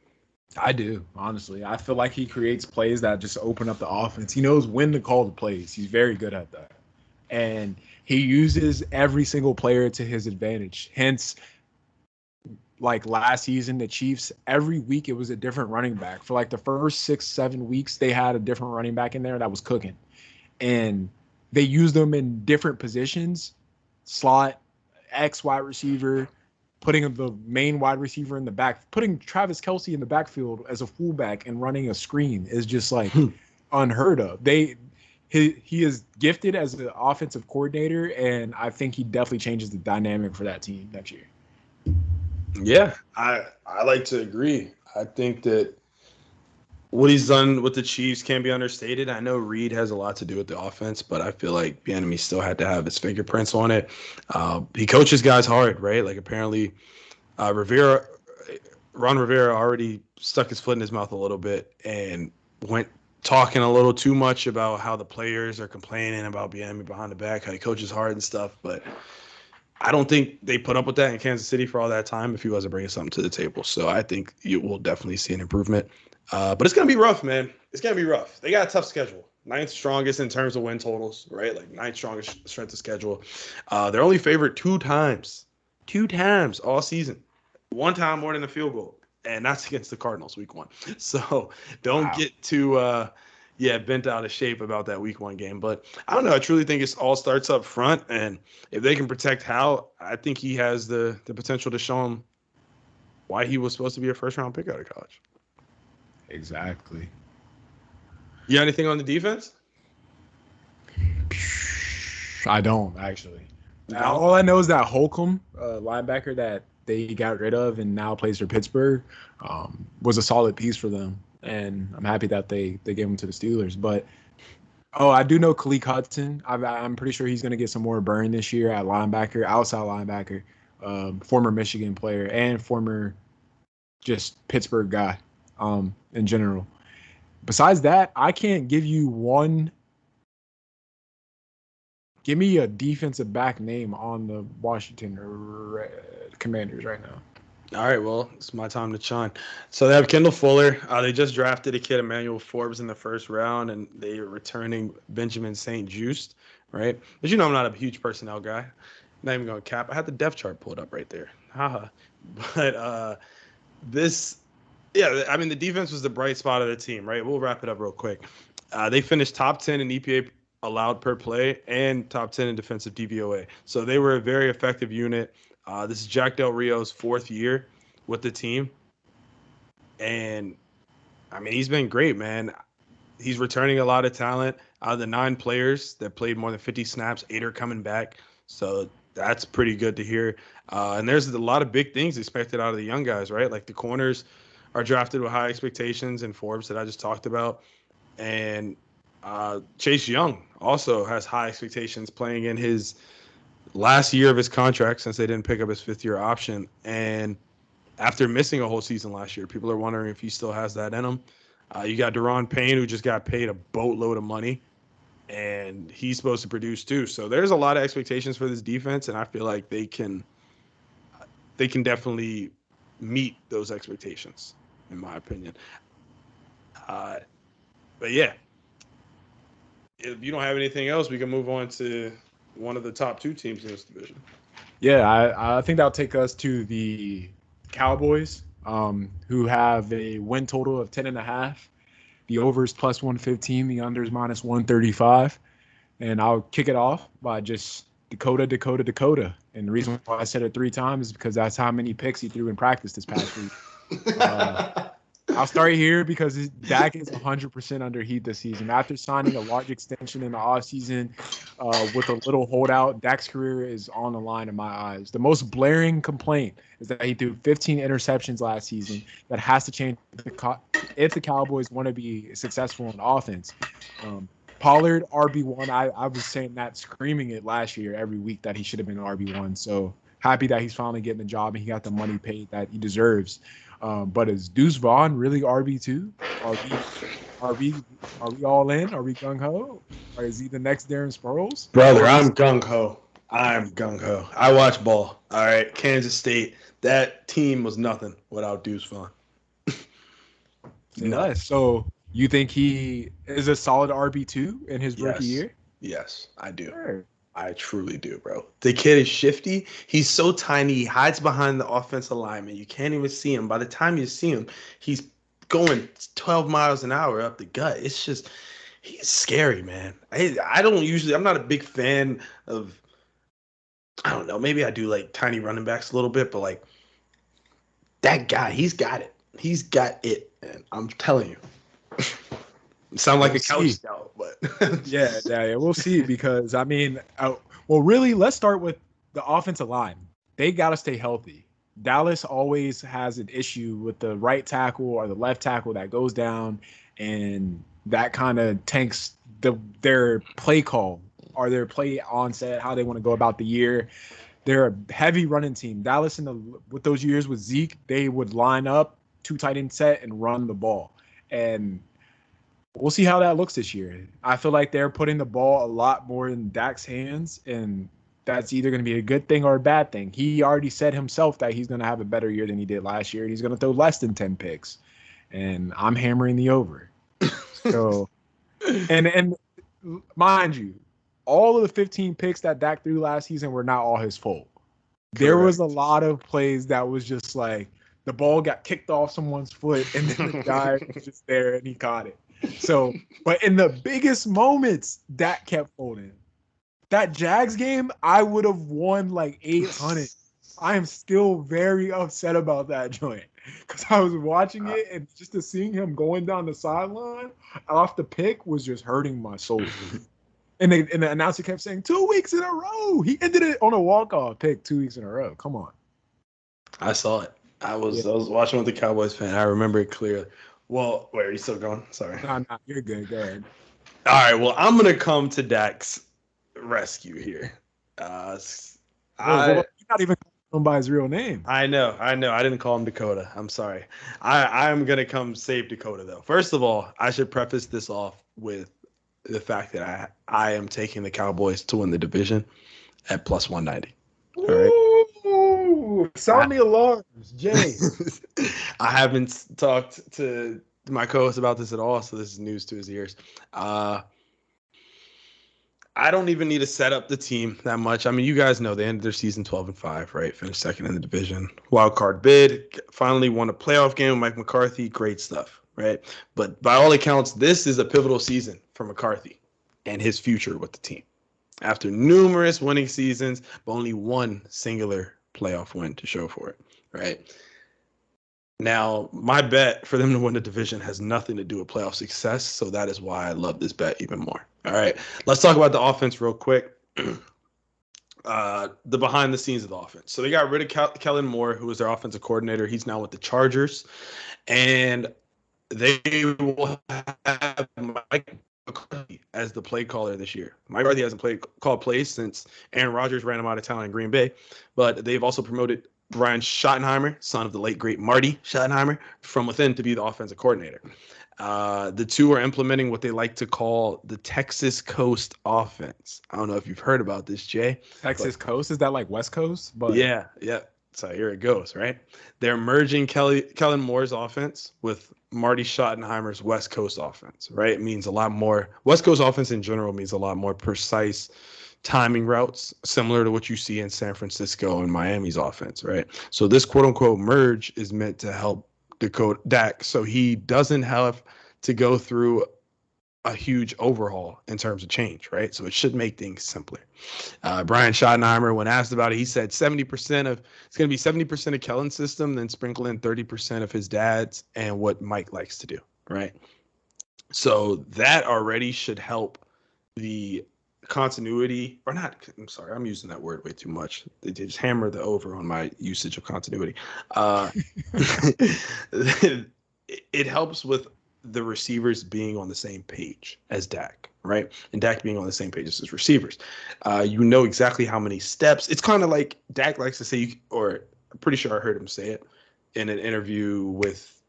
I do, honestly. I feel like he creates plays that just open up the offense. He knows when to call the plays. He's very good at that. And he uses every single player to his advantage. Hence, like last season, the Chiefs, every week it was a different running back. For like the first 6-7 weeks, they had a different running back in there that was cooking. And they used them in different positions, slot, X wide receiver, putting the main wide receiver in the back, putting Travis Kelce in the backfield as a fullback and running a screen is just like unheard of. He is gifted as an offensive coordinator, and I think he definitely changes the dynamic for that team next year. Yeah, I like to agree. I think that what he's done with the Chiefs can't be understated. I know Reid has a lot to do with the offense, but I feel like Bieniemy still had to have his fingerprints on it. He coaches guys hard, right? Like apparently, Ron Rivera already stuck his foot in his mouth a little bit and went talking a little too much about how the players are complaining about Bieniemy behind the back, how he coaches hard and stuff. But I don't think they put up with that in Kansas City for all that time if he wasn't bringing something to the table. So I think you will definitely see an improvement. But it's going to be rough, man. It's going to be rough. They got a tough schedule. Ninth strongest in terms of win totals, right? Like ninth strongest strength of schedule. They're only favored two times all season. One time more than a field goal. And that's against the Cardinals week 1. So don't get too bent out of shape about that week 1 game. But I don't know. I truly think it all starts up front. And if they can protect Hal, I think he has the potential to show him why he was supposed to be a first-round pick out of college. Exactly. You got anything on the defense? I don't, actually. All I know is that Holcomb, linebacker that they got rid of and now plays for Pittsburgh, was a solid piece for them. And I'm happy that they gave him to the Steelers. But, I do know Khaleke Hudson. I'm pretty sure he's going to get some more burn this year at linebacker, outside linebacker, former Michigan player and former just Pittsburgh guy in general. Besides that, I can't give you one. Give me a defensive back name on the Washington Commanders right now. All right, well, it's my time to shine. So they have Kendall Fuller. They just drafted a kid, Emmanuel Forbes, in the first round, and they are returning Benjamin St. Juste, right? But I'm not a huge personnel guy. Not even going to cap. I had the depth chart pulled up right there. Haha. But the defense was the bright spot of the team, right? We'll wrap it up real quick. They finished top 10 in EPA allowed per play and top 10 in defensive DVOA. So they were a very effective unit. This is Jack Del Rio's 4th year with the team. And, I mean, he's been great, man. He's returning a lot of talent. Out of the 9 players that played more than 50 snaps, 8 are coming back. So that's pretty good to hear. And there's a lot of big things expected out of the young guys, right? Like the corners are drafted with high expectations in Forbes that I just talked about. And Chase Young also has high expectations playing in his last year of his contract since they didn't pick up his 5th-year option. And after missing a whole season last year, people are wondering if he still has that in him. You got Daron Payne, who just got paid a boatload of money, and he's supposed to produce too. So there's a lot of expectations for this defense, and I feel like they can definitely meet those expectations, in my opinion. But yeah, if you don't have anything else, we can move on to one of the top 2 teams in this division. Yeah, I think that'll take us to the Cowboys, who have a win total of 10.5. The overs plus 115, the unders minus 135. And I'll kick it off by just Dakota. And the reason why I said it 3 times is because that's how many picks he threw in practice this past week. I'll start here because Dak is 100% under heat this season. After signing a large extension in the offseason with a little holdout, Dak's career is on the line in my eyes. The most blaring complaint is that he threw 15 interceptions last season. That has to change if the Cowboys want to be successful in offense. Pollard, RB1, I was saying that, screaming it last year every week that he should have been RB1. So happy that he's finally getting the job and he got the money paid that he deserves. But is Deuce Vaughn really RB2? Are we all in? Are we gung ho? Or is he the next Darren Sproles? Brother, I'm gung ho. I'm gung ho. I watch ball. All right, Kansas State. That team was nothing without Deuce Vaughn. No. So you think he is a solid RB2 in his rookie year? Yes, I do. Sure. I truly do, bro. The kid is shifty. He's so tiny. He hides behind the offensive lineman. You can't even see him. By the time you see him, he's going 12 miles an hour up the gut. It's just, he's scary, man. I'm not a big fan of, I don't know, maybe I do like tiny running backs a little bit, but like that guy, he's got it. He's got it, man. I'm telling you. Sound like a couch scout, but yeah, we'll see. Because I mean, well, really, let's start with the offensive line. They got to stay healthy. Dallas always has an issue with the right tackle or the left tackle that goes down, and that kind of tanks their play call or their play onset, how they want to go about the year. They're a heavy running team. Dallas with those years with Zeke, they would line up 2 tight end set and run the ball, and we'll see how that looks this year. I feel like they're putting the ball a lot more in Dak's hands, and that's either going to be a good thing or a bad thing. He already said himself that he's going to have a better year than he did last year, and he's going to throw less than 10 picks. And I'm hammering the over. So, and mind you, all of the 15 picks that Dak threw last season were not all his fault. Correct. There was a lot of plays that was just like the ball got kicked off someone's foot, and then the guy was just there and he caught it. So, but in the biggest moments, Dak kept folding. That Jags game, I would have won like 800. I am still very upset about that joint because I was watching it and just to seeing him going down the sideline off the pick was just hurting my soul. And the announcer kept saying 2 weeks in a row. He ended it on a walk-off pick 2 weeks in a row. Come on. I saw it. I was watching with the Cowboys fan. I remember it clearly. Well, wait, are you still going? Sorry. No, you're good. Go ahead. All right, well, I'm going to come to Dak's rescue here. You're not even calling him by his real name. I know. I didn't call him Dakota. I'm sorry. I'm going to come save Dakota, though. First of all, I should preface this off with the fact that I am taking the Cowboys to win the division at plus 190. All right. Sound the alarms, Jay. I haven't talked to my co-host about this at all, so this is news to his ears. I don't even need to set up the team that much. I mean, you guys know they ended their season 12-5, right? Finished second in the division. Wild card bid. Finally won a playoff game with Mike McCarthy. Great stuff, right? But by all accounts, this is a pivotal season for McCarthy and his future with the team. After numerous winning seasons, but only one singular playoff win to show for it, right? Now, my bet for them to win the division has nothing to do with playoff success, so that is why I love this bet even more. All right, let's talk about the offense real quick. The behind the scenes of the offense. So they got rid of Kellen Moore, who was their offensive coordinator. He's now with the Chargers, and they will have Mike McCarthy as the play caller this year. Mike McCarthy hasn't called plays since Aaron Rodgers ran him out of town in Green Bay, but they've also promoted Brian Schottenheimer, son of the late great Marty Schottenheimer, from within to be the offensive coordinator. The two are implementing what they like to call the Texas Coast offense. I don't know if you've heard about this, Jay. Texas Coast? Is that like West Coast? But yeah. So here it goes, right? They're merging Kellen Moore's offense with Marty Schottenheimer's West Coast offense, right? It means a lot more. West Coast offense in general means a lot more precise timing routes, similar to what you see in San Francisco and Miami's offense, right? So this quote-unquote merge is meant to help Dak so he doesn't have to go through a huge overhaul in terms of change, right? So it should make things simpler. Brian Schottenheimer, when asked about it, he said 70% of it's going to be 70% of Kellen's system, then sprinkle in 30% of his dad's and what Mike likes to do, right? So that already should help the continuity, or not. I'm sorry, I'm using that word way too much. They just hammer the over on my usage of continuity. Uh, it helps with the receivers being on the same page as Dak, right? And Dak being on the same page as his receivers. You know exactly how many steps. It's kind of like Dak likes to say, or I'm pretty sure I heard him say it in an interview with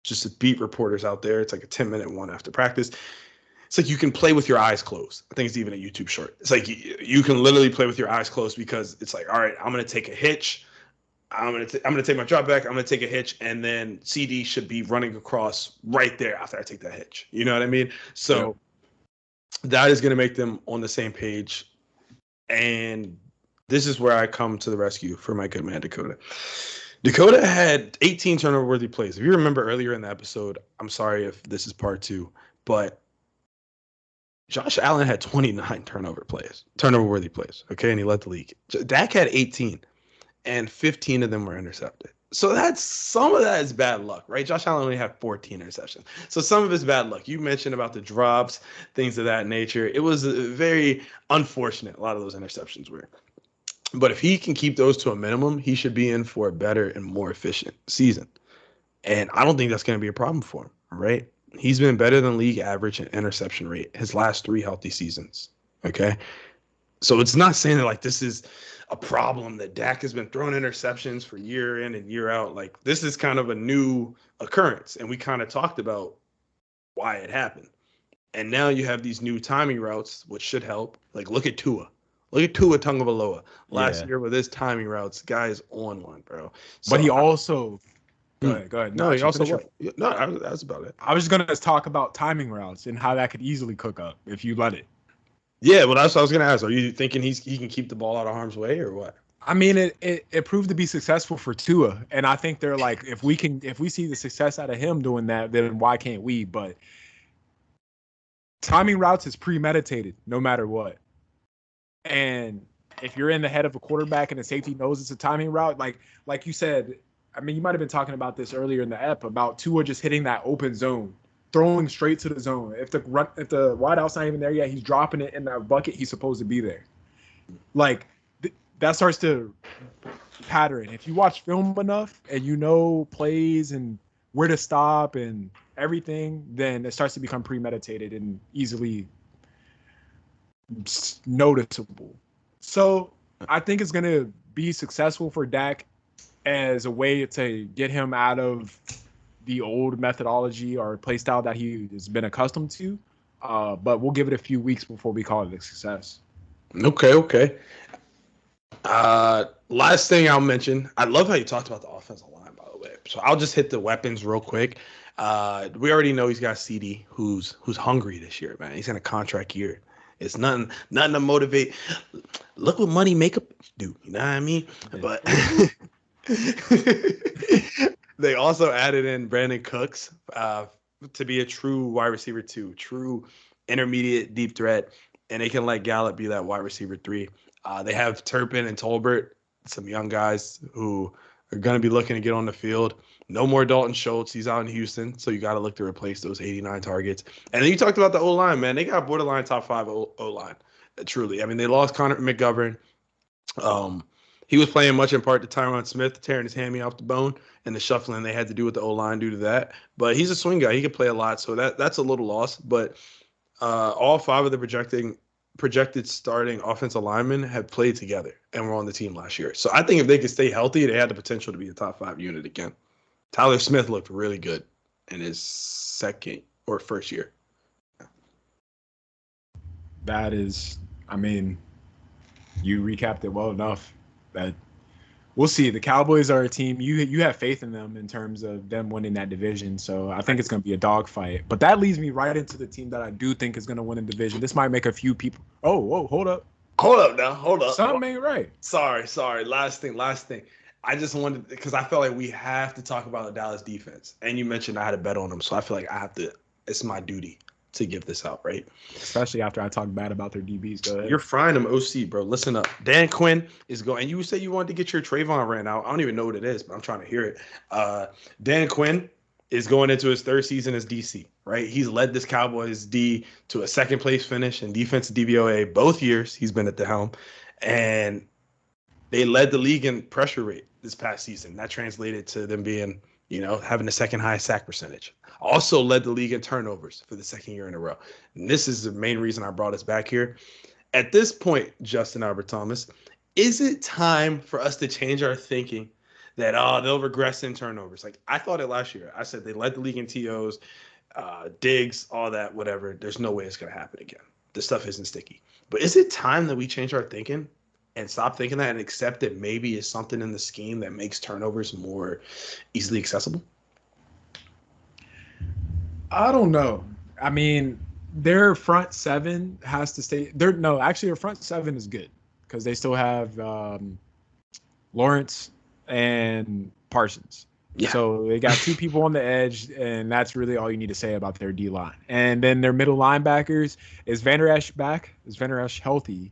just the beat reporters out there. It's like a 10-minute one after practice. It's like you can play with your eyes closed. I think it's even a YouTube short. It's like you can literally play with your eyes closed because it's like, all right, I'm going to take a hitch. I'm gonna take my drop back. I'm gonna take a hitch, and then CD should be running across right there after I take that hitch. You know what I mean? So that is gonna make them on the same page. And this is where I come to the rescue for my good man Dakota. Dakota had 18 turnover-worthy plays. If you remember earlier in the episode, I'm sorry if this is part 2, but Josh Allen had 29 turnover-worthy plays. Okay, and he led the league. Dak had 18. And 15 of them were intercepted. So some of that is bad luck, right? Josh Allen only had 14 interceptions. So some of it's bad luck. You mentioned about the drops, things of that nature. It was very unfortunate, a lot of those interceptions were. But if he can keep those to a minimum, he should be in for a better and more efficient season. And I don't think that's going to be a problem for him, right? He's been better than league average in interception rate his last 3 healthy seasons, okay? So it's not saying that like this is a problem that Dak has been throwing interceptions for year in and year out. Like this is kind of a new occurrence, and we kind of talked about why it happened. And now you have these new timing routes, which should help. Like look at Tua. Look at Tua Tagovailoa. Last year with his timing routes, guy's on one, bro. So, but he also go ahead. No, he also what? No, that's about it. I was just gonna talk about timing routes and how that could easily cook up if you let it. Yeah, well, that's what I was going to ask. Are you thinking he can keep the ball out of harm's way or what? I mean, it proved to be successful for Tua, and I think they're like, if we see the success out of him doing that, then why can't we? But timing routes is premeditated, no matter what. And if you're in the head of a quarterback and the safety knows it's a timing route, like you said, I mean, you might have been talking about this earlier in the ep about Tua just hitting that open zone, throwing straight to the zone. If the wideout's not even there yet, he's dropping it in that bucket he's supposed to be there. Like that starts to pattern. If you watch film enough and you know plays and where to stop and everything, then it starts to become premeditated and easily noticeable. So I think it's going to be successful for Dak as a way to get him out of the old methodology or play style that he has been accustomed to. But we'll give it a few weeks before we call it a success. Okay. Last thing I'll mention, I love how you talked about the offensive line, by the way. So I'll just hit the weapons real quick. We already know he's got CD who's hungry this year, man. He's in a contract year. It's nothing to motivate. Look what money makeup do. You know what I mean? But they also added in Brandon Cooks to be a true wide receiver 2, true intermediate deep threat, and they can let Gallup be that wide receiver 3. They have Turpin and Tolbert, some young guys who are going to be looking to get on the field. No more Dalton Schultz. He's out in Houston, so you got to look to replace those 89 targets. And then you talked about the O-line, man. They got borderline top 5 O-line, truly. I mean, they lost Connor McGovern. He was playing much in part to Tyron Smith tearing his hammy off the bone and the shuffling they had to do with the O-line due to that. But he's a swing guy. He could play a lot, so that's a little loss. But all 5 of the projected starting offensive linemen have played together and were on the team last year. So I think if they could stay healthy, they had the potential to be a top 5 unit again. Tyler Smith looked really good in his second or first year. That is, I mean, you recapped it well enough that we'll see. The Cowboys are a team you have faith in them in terms of them winning that division. So I think it's going to be a dogfight. But that leads me right into the team that I do think is going to win a division. This might make a few people. Oh, hold up. Hold up. Something ain't right. Sorry. Last thing. I just wanted, because I felt like we have to talk about the Dallas defense. And you mentioned I had a bet on them, so I feel like I have to. It's my duty to give this out, right? Especially after I talk bad about their DBs. Go ahead. You're frying them, OC, bro. Listen up. Dan Quinn is going. And you said you wanted to get your Trayvon rant out. I don't even know what it is, but I'm trying to hear it. Dan Quinn is going into his third season as DC, right? He's led this Cowboys D to a second place finish in defensive DVOA both years he's been at the helm. And they led the league in pressure rate this past season. That translated to them being, having the second highest sack percentage. Also led the league in turnovers for the second year in a row. And this is the main reason I brought us back here. At this point, Justin Albert Thomas, is it time for us to change our thinking that, they'll regress in turnovers? Like, I thought it last year. I said they led the league in TOs, digs, all that, whatever. There's no way it's going to happen again. This stuff isn't sticky. But is it time that we change our thinking and stop thinking that and accept that maybe it's something in the scheme that makes turnovers more easily accessible? I don't know. I mean, their front seven has to stay. Their front seven is good because they still have Lawrence and Parsons. Yeah. So they got two people on the edge, and that's really all you need to say about their D line. And then their middle linebackers, is Van Der Esch back? Is Van Der Esch healthy?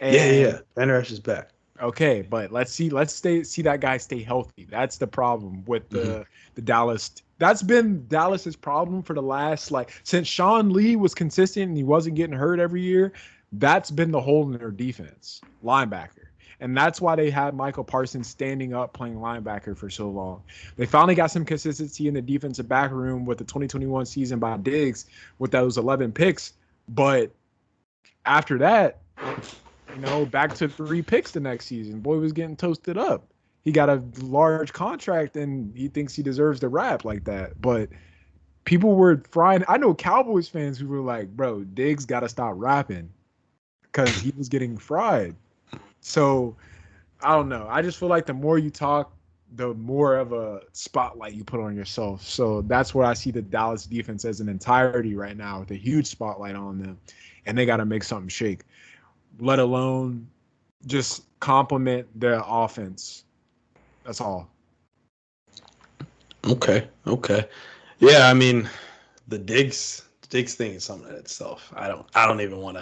And, yeah. Van Der Esch is back. Okay, but let's see that guy stay healthy. That's the problem with the Dallas. That's been Dallas's problem for the last, since Sean Lee was consistent and he wasn't getting hurt every year. That's been the hole in their defense, linebacker. And that's why they had Michael Parsons standing up playing linebacker for so long. They finally got some consistency in the defensive back room with the 2021 season by Diggs with those 11 picks. But after that, back to 3 picks the next season. Boy was getting toasted up. He got a large contract and he thinks he deserves the rap like that. But people were frying. I know Cowboys fans who were like, bro, Diggs got to stop rapping because he was getting fried. So I don't know. I just feel like the more you talk, the more of a spotlight you put on yourself. So that's where I see the Dallas defense as an entirety right now with a huge spotlight on them. And they got to make something shake, let alone just complement their offense. That's all. Okay. Yeah, I mean, the Diggs thing is something in itself. I don't even want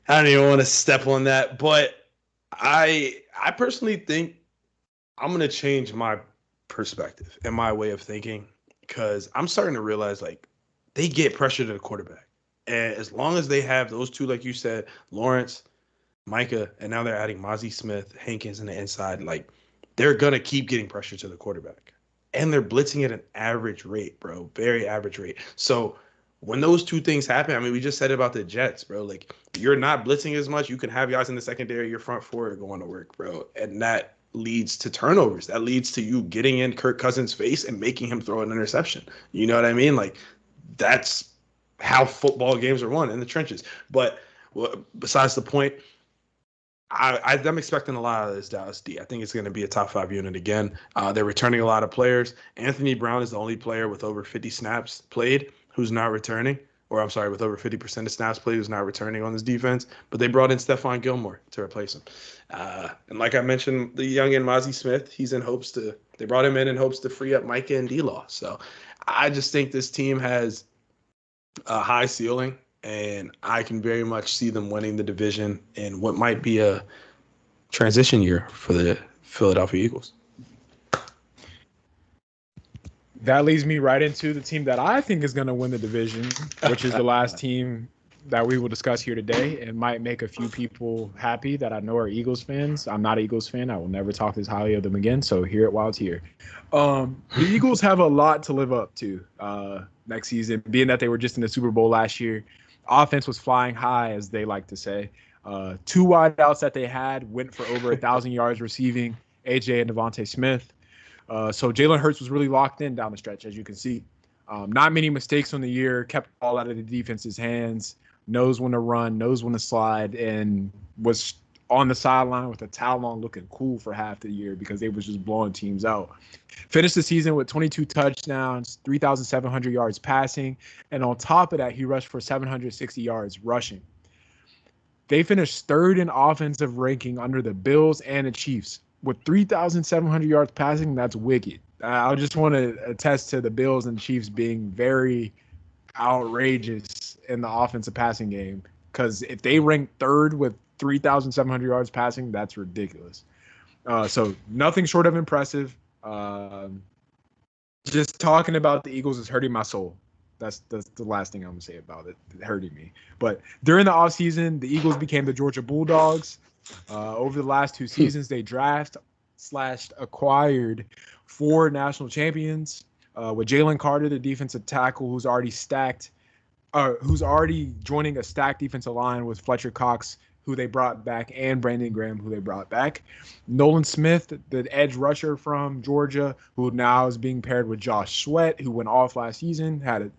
to step on that, but I personally think I'm going to change my perspective and my way of thinking because I'm starting to realize they get pressure to the quarterback. And as long as they have those two, like you said, Lawrence, Micah, and now they're adding Mozzie Smith, Hankins in the inside, they're going to keep getting pressure to the quarterback. And they're blitzing at an average rate, bro. Very average rate. So when those two things happen, I mean, we just said it about the Jets, bro. You're not blitzing as much. You can have guys in the secondary, your front four are going to work, bro. And that leads to turnovers. That leads to you getting in Kirk Cousins' face and making him throw an interception. You know what I mean? That's how football games are won in the trenches. But besides the point, I'm expecting a lot of this Dallas D. I think it's going to be a top 5 unit again. They're returning a lot of players. Anthony Brown is the only player with over 50 snaps played who's not returning. Or I'm sorry, with over 50% of snaps played who's not returning on this defense. But they brought in Stephon Gilmore to replace him. And like I mentioned, the youngin' Mozzie Smith, they brought him in hopes to free up Micah and D-Law. So I just think this team has a high ceiling. And I can very much see them winning the division in what might be a transition year for the Philadelphia Eagles. That leads me right into the team that I think is going to win the division, which is the last team that we will discuss here today. It might make a few people happy that I know are Eagles fans. I'm not an Eagles fan. I will never talk this highly of them again, so hear it while it's here. The Eagles have a lot to live up to next season, being that they were just in the Super Bowl last year. Offense was flying high, as they like to say. 2 wideouts that they had went for over 1,000 yards receiving, AJ and Devontae Smith. So Jalen Hurts was really locked in down the stretch, as you can see. Not many mistakes on the year, kept the ball out of the defense's hands, knows when to run, knows when to slide, and was on the sideline with a towel on looking cool for half the year because they was just blowing teams out. Finished the season with 22 touchdowns, 3,700 yards passing, and on top of that, he rushed for 760 yards rushing. They finished 3rd in offensive ranking under the Bills and the Chiefs. With 3,700 yards passing, that's wicked. I just want to attest to the Bills and Chiefs being very outrageous in the offensive passing game. Because if they rank third with 3,700 yards passing, that's ridiculous. So nothing short of impressive. Just talking about the Eagles is hurting my soul. That's the last thing I'm gonna say about it. It's hurting me. But during the offseason, the Eagles became the Georgia Bulldogs. Over the last 2 seasons, they draft/acquired 4 national champions. With Jalen Carter, the defensive tackle, who's already joining a stacked defensive line with Fletcher Cox, who they brought back, and Brandon Graham, who they brought back. Nolan Smith, the edge rusher from Georgia, who now is being paired with Josh Sweat, who went off last season, had a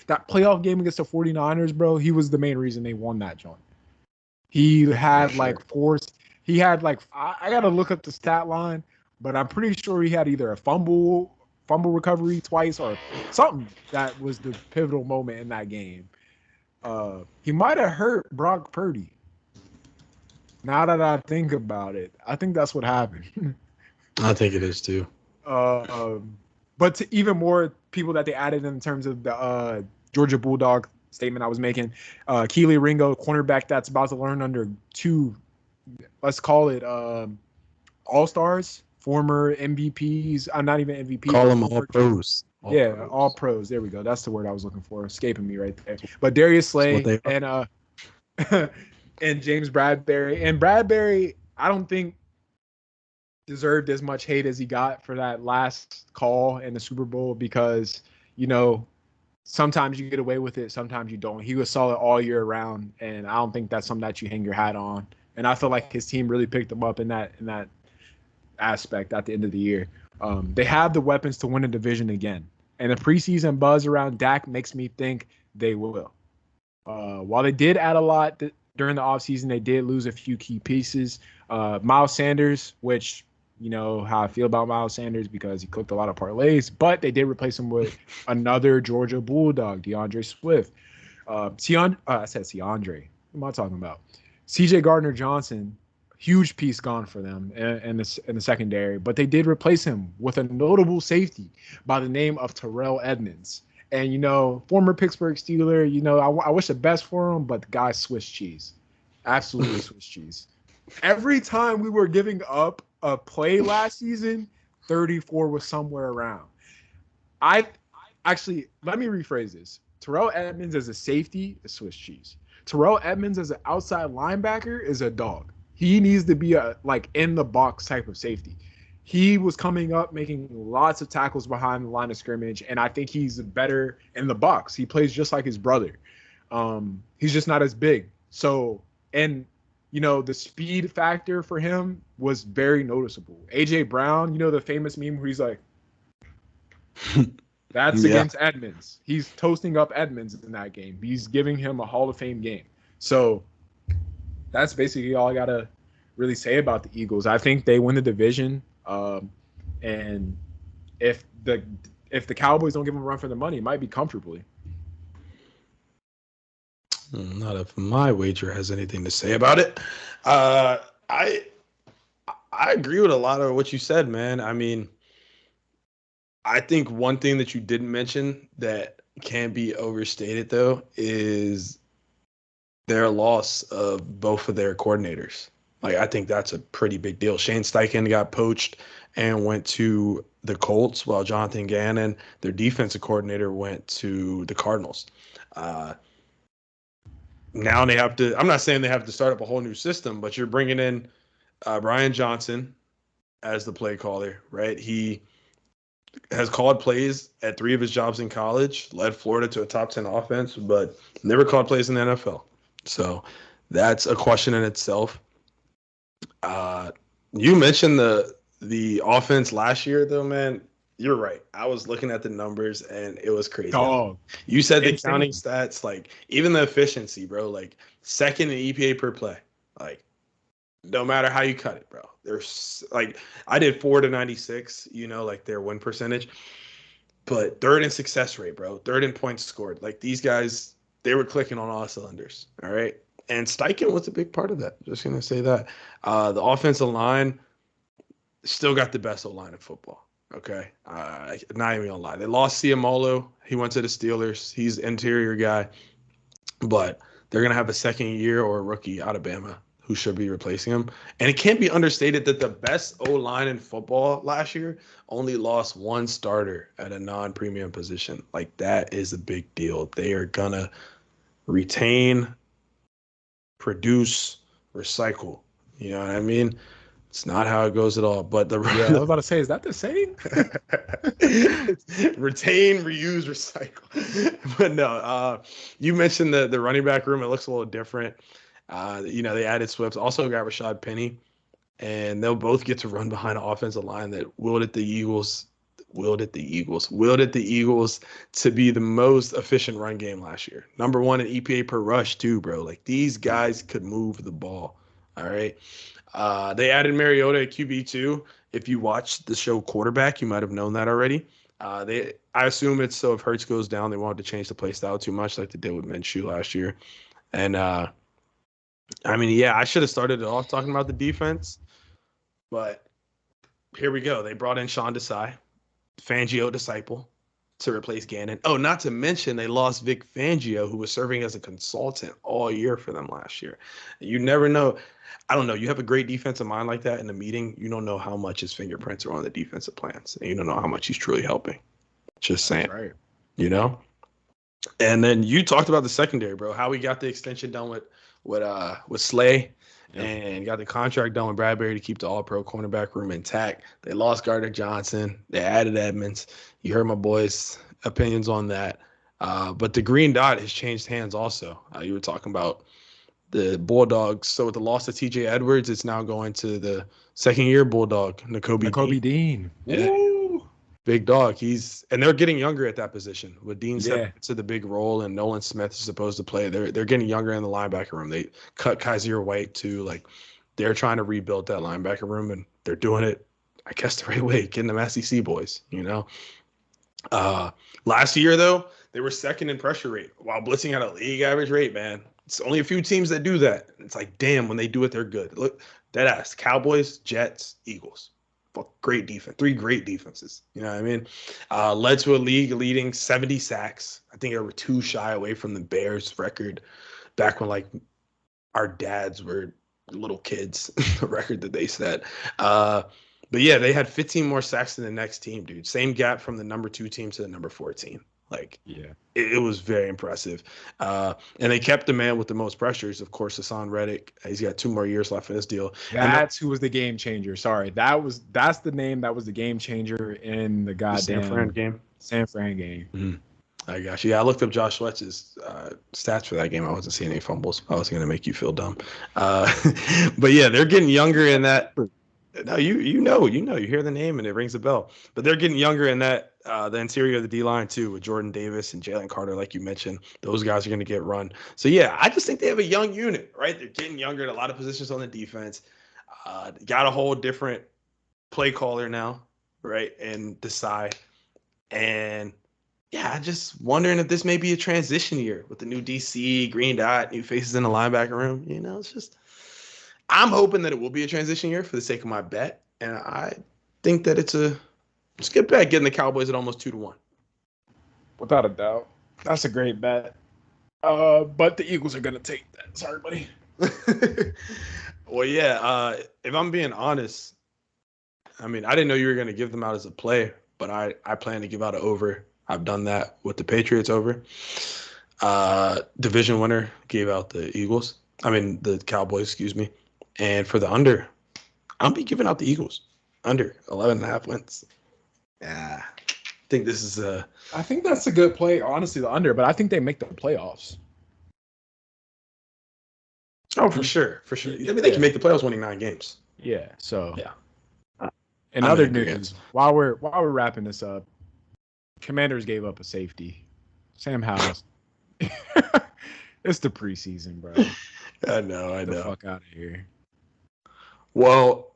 that playoff game against the 49ers, bro. He was the main reason they won that joint. He had I got to look up the stat line, but I'm pretty sure he had either a fumble recovery twice or something that was the pivotal moment in that game. He might have hurt Brock Purdy. Now that I think about it, I think that's what happened. I think it is too. But to even more people that they added in terms of the Georgia Bulldog statement I was making, Keely Ringo, cornerback that's about to learn under 2, let's call it all-stars, former MVPs. I'm not even MVP. Call them all pros. All pros. There we go. That's the word I was looking for. Escaping me right there. But Darius Slay and and James Bradbury. And Bradbury, I don't think deserved as much hate as he got for that last call in the Super Bowl because, sometimes you get away with it, sometimes you don't. He was solid all year round, and I don't think that's something that you hang your hat on. And I feel like his team really picked him up in that aspect at the end of the year. They have the weapons to win a division again. And the preseason buzz around Dak makes me think they will. While they did add a lot during the offseason, they did lose a few key pieces. Miles Sanders, which you know how I feel about Miles Sanders because he cooked a lot of parlays, but they did replace him with another Georgia Bulldog, DeAndre Swift. I said Keandre. What am I talking about? CJ Gardner-Johnson, huge piece gone for them in the secondary, but they did replace him with a notable safety by the name of Terrell Edmonds. And, former Pittsburgh Steeler, I wish the best for him, but the guy's Swiss cheese. Absolutely Swiss cheese. Every time we were giving up a play last season, 34 was somewhere around. Let me rephrase this. Terrell Edmonds as a safety is Swiss cheese. Terrell Edmonds as an outside linebacker is a dog. He needs to be a in the box type of safety. He was coming up, making lots of tackles behind the line of scrimmage, and I think he's better in the box. He plays just like his brother. He's just not as big. So, and the speed factor for him was very noticeable. AJ Brown, the famous meme where he's like, that's against Edmonds. He's toasting up Edmonds in that game. He's giving him a Hall of Fame game. So that's basically all I got to really say about the Eagles. I think they win the division. And if the Cowboys don't give them a run for the money, it might be comfortably. Not if my wager has anything to say about it. I agree with a lot of what you said, man. I mean, I think one thing that you didn't mention that can't be overstated, though, is their loss of both of their coordinators. I think that's a pretty big deal. Shane Steichen got poached and went to the Colts, while Jonathan Gannon, their defensive coordinator, went to the Cardinals. Now they have to – I'm not saying they have to start up a whole new system, but you're bringing in Brian Johnson as the play caller, right? He has called plays at 3 of his jobs in college, led Florida to a top 10 offense, but never called plays in the NFL. So that's a question in itself. You mentioned the offense last year, though, man. You're right. I was looking at the numbers, and it was crazy. Dog. You said the counting stats, even the efficiency, bro, second in EPA per play. No matter how you cut it, bro. There's, I did 4 to 96, their win percentage. But third in success rate, bro. Third in points scored. These guys, they were clicking on all cylinders, all right? And Steichen was a big part of that. Just going to say that. The offensive line still got the best O-line in football. Okay. Not even gonna lie. They lost Ciamolo. He went to the Steelers. He's interior guy, but they're gonna have a second year or a rookie out of Bama who should be replacing him. And it can't be understated that the best O line in football last year only lost one starter at a non-premium position. Like that is a big deal. They are gonna retain, produce, recycle. You know what I mean? It's not how it goes at all. But the Yeah, I was about to say, is that the same? retain, reuse, recycle. But no, you mentioned the running back room. It looks a little different. They added Swift, also got Rashad Penny, and they'll both get to run behind an offensive line that wielded the Eagles to be the most efficient run game last year. Number one in EPA per rush too, bro. Like these guys could move the ball. All right. They added Mariota at QB2. If you watched the show Quarterback, you might have known that already. I assume it's so if Hurts goes down, they wanted to change the play style too much, like they did with Minshew last year. And I should have started it off talking about the defense, but here we go. They brought in Sean Desai, Fangio disciple, to replace Gannon. Oh, not to mention they lost Vic Fangio, who was serving as a consultant all year for them last year. You never know. I don't know. You have a great defensive mind like that in a meeting, you don't know how much his fingerprints are on the defensive plans. And you don't know how much he's truly helping. Just saying. That's right. You know? And then you talked about the secondary, bro. How we got the extension done with Slay, and got the contract done with Bradbury to keep the All-Pro cornerback room intact. They lost Gardner Johnson. They added Edmonds. You heard my boys' opinions on that. But the green dot has changed hands also. You were talking about the Bulldogs. So with the loss of TJ Edwards, it's now going to the second-year Bulldog, Nakobe Dean. Yeah. Woo! Big dog. And they're getting younger at that position. With Dean Yeah. to the big role and Nolan Smith is supposed to play. They're getting younger in the linebacker room. They cut Kaiser White too. Like they're trying to rebuild that linebacker room, and they're doing it, I guess, the right way, getting them SEC boys, you know. Last year though, they were second in pressure rate while blitzing at a league average rate, man. It's only a few teams that do that. It's like, damn, when they do it, they're good. Look, dead ass. Cowboys, Jets, Eagles. Great defense, 3 great defenses. You know what I mean? Led to a league-leading 70 sacks. I think they were 2 shy away from the Bears record back when like our dads were little kids, the record that they set. But yeah, they had 15 more sacks than the next team, dude. Same gap from the number 2 team to the number 14. Like, yeah, it was very impressive. And they kept the man with the most pressures, of course, Hassan Reddick. He's got 2 more years left in his deal. That's who was the game changer. Sorry, that's the name that was the game changer in the goddamn San Fran game. San Fran game. Mm-hmm. I got you. Yeah, I looked up Josh Sweat's stats for that game. I wasn't seeing any fumbles. I wasn't going to make you feel dumb. But yeah, they're getting younger in that. No, you hear the name and it rings a bell. But they're getting younger in that the interior of the D line too, with Jordan Davis and Jalen Carter, like you mentioned. Those guys are going to get run. So yeah, I just think they have a young unit, right? They're getting younger in a lot of positions on the defense. Got a whole different play caller now, right? And Desai. And yeah, I'm just wondering if this may be a transition year with the new DC, green dot, new faces in the linebacker room. You know, it's just. I'm hoping that it will be a transition year for the sake of my bet. And I think that it's a good bet getting the Cowboys at almost 2-1. Without a doubt. That's a great bet. But the Eagles are going to take that. Sorry, buddy. Well, yeah, if I'm being honest, I mean, I didn't know you were going to give them out as a play, but I plan to give out an over. I've done that with the Patriots over. Division winner gave out the Cowboys, excuse me. And for the under, I'll be giving out the Eagles. Under 11.5 wins. Yeah. I think this is I think that's a good play, honestly, the under, but I think they make the playoffs. Oh, for sure. For sure. I mean, they can make the playoffs winning 9 games. Yeah. So yeah. In other news, while we're wrapping this up, Commanders gave up a safety. Sam Howell. It's the preseason, bro. I know. Get the fuck out of here. Well,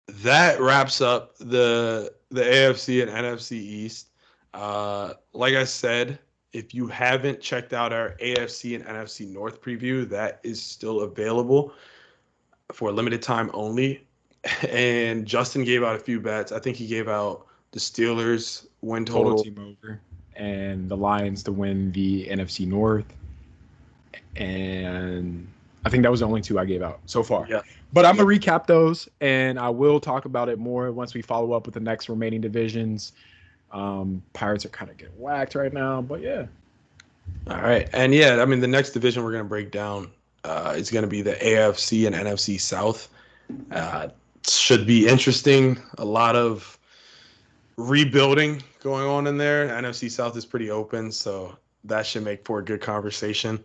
that wraps up the AFC and NFC East. Like I said, if you haven't checked out our AFC and NFC North preview, that is still available for a limited time only. And Justin gave out a few bets. I think he gave out the Steelers win Total total. team over. And the Lions to win the NFC North. And I think that was the only two I gave out so far. Yeah. But I'm going to recap those, and I will talk about it more once we follow up with the next remaining divisions. Pirates are kind of getting whacked right now, but yeah. All right. And yeah, I mean, the next division we're going to break down is going to be the AFC and NFC South. Should be interesting. A lot of rebuilding going on in there. NFC South is pretty open, so that should make for a good conversation.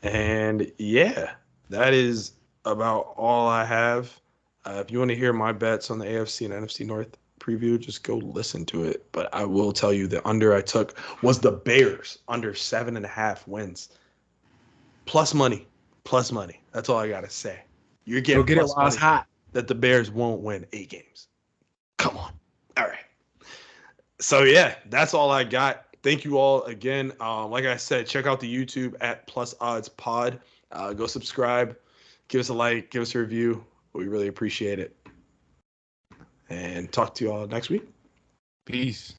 And yeah, that is about all I have. If you want to hear my bets on the AFC and NFC North preview, just go listen to it. But I will tell you the under I took was the Bears under 7.5 wins. Plus money. Plus money. That's all I got to say. You're Go getting get it plus while it's money hot. that the Bears won't win 8 games. Come on. All right. So yeah, that's all I got. Thank you all again. Like I said, check out the YouTube at Plus Odds Pod. Go subscribe, give us a like, give us a review. We really appreciate it. And talk to you all next week. Peace.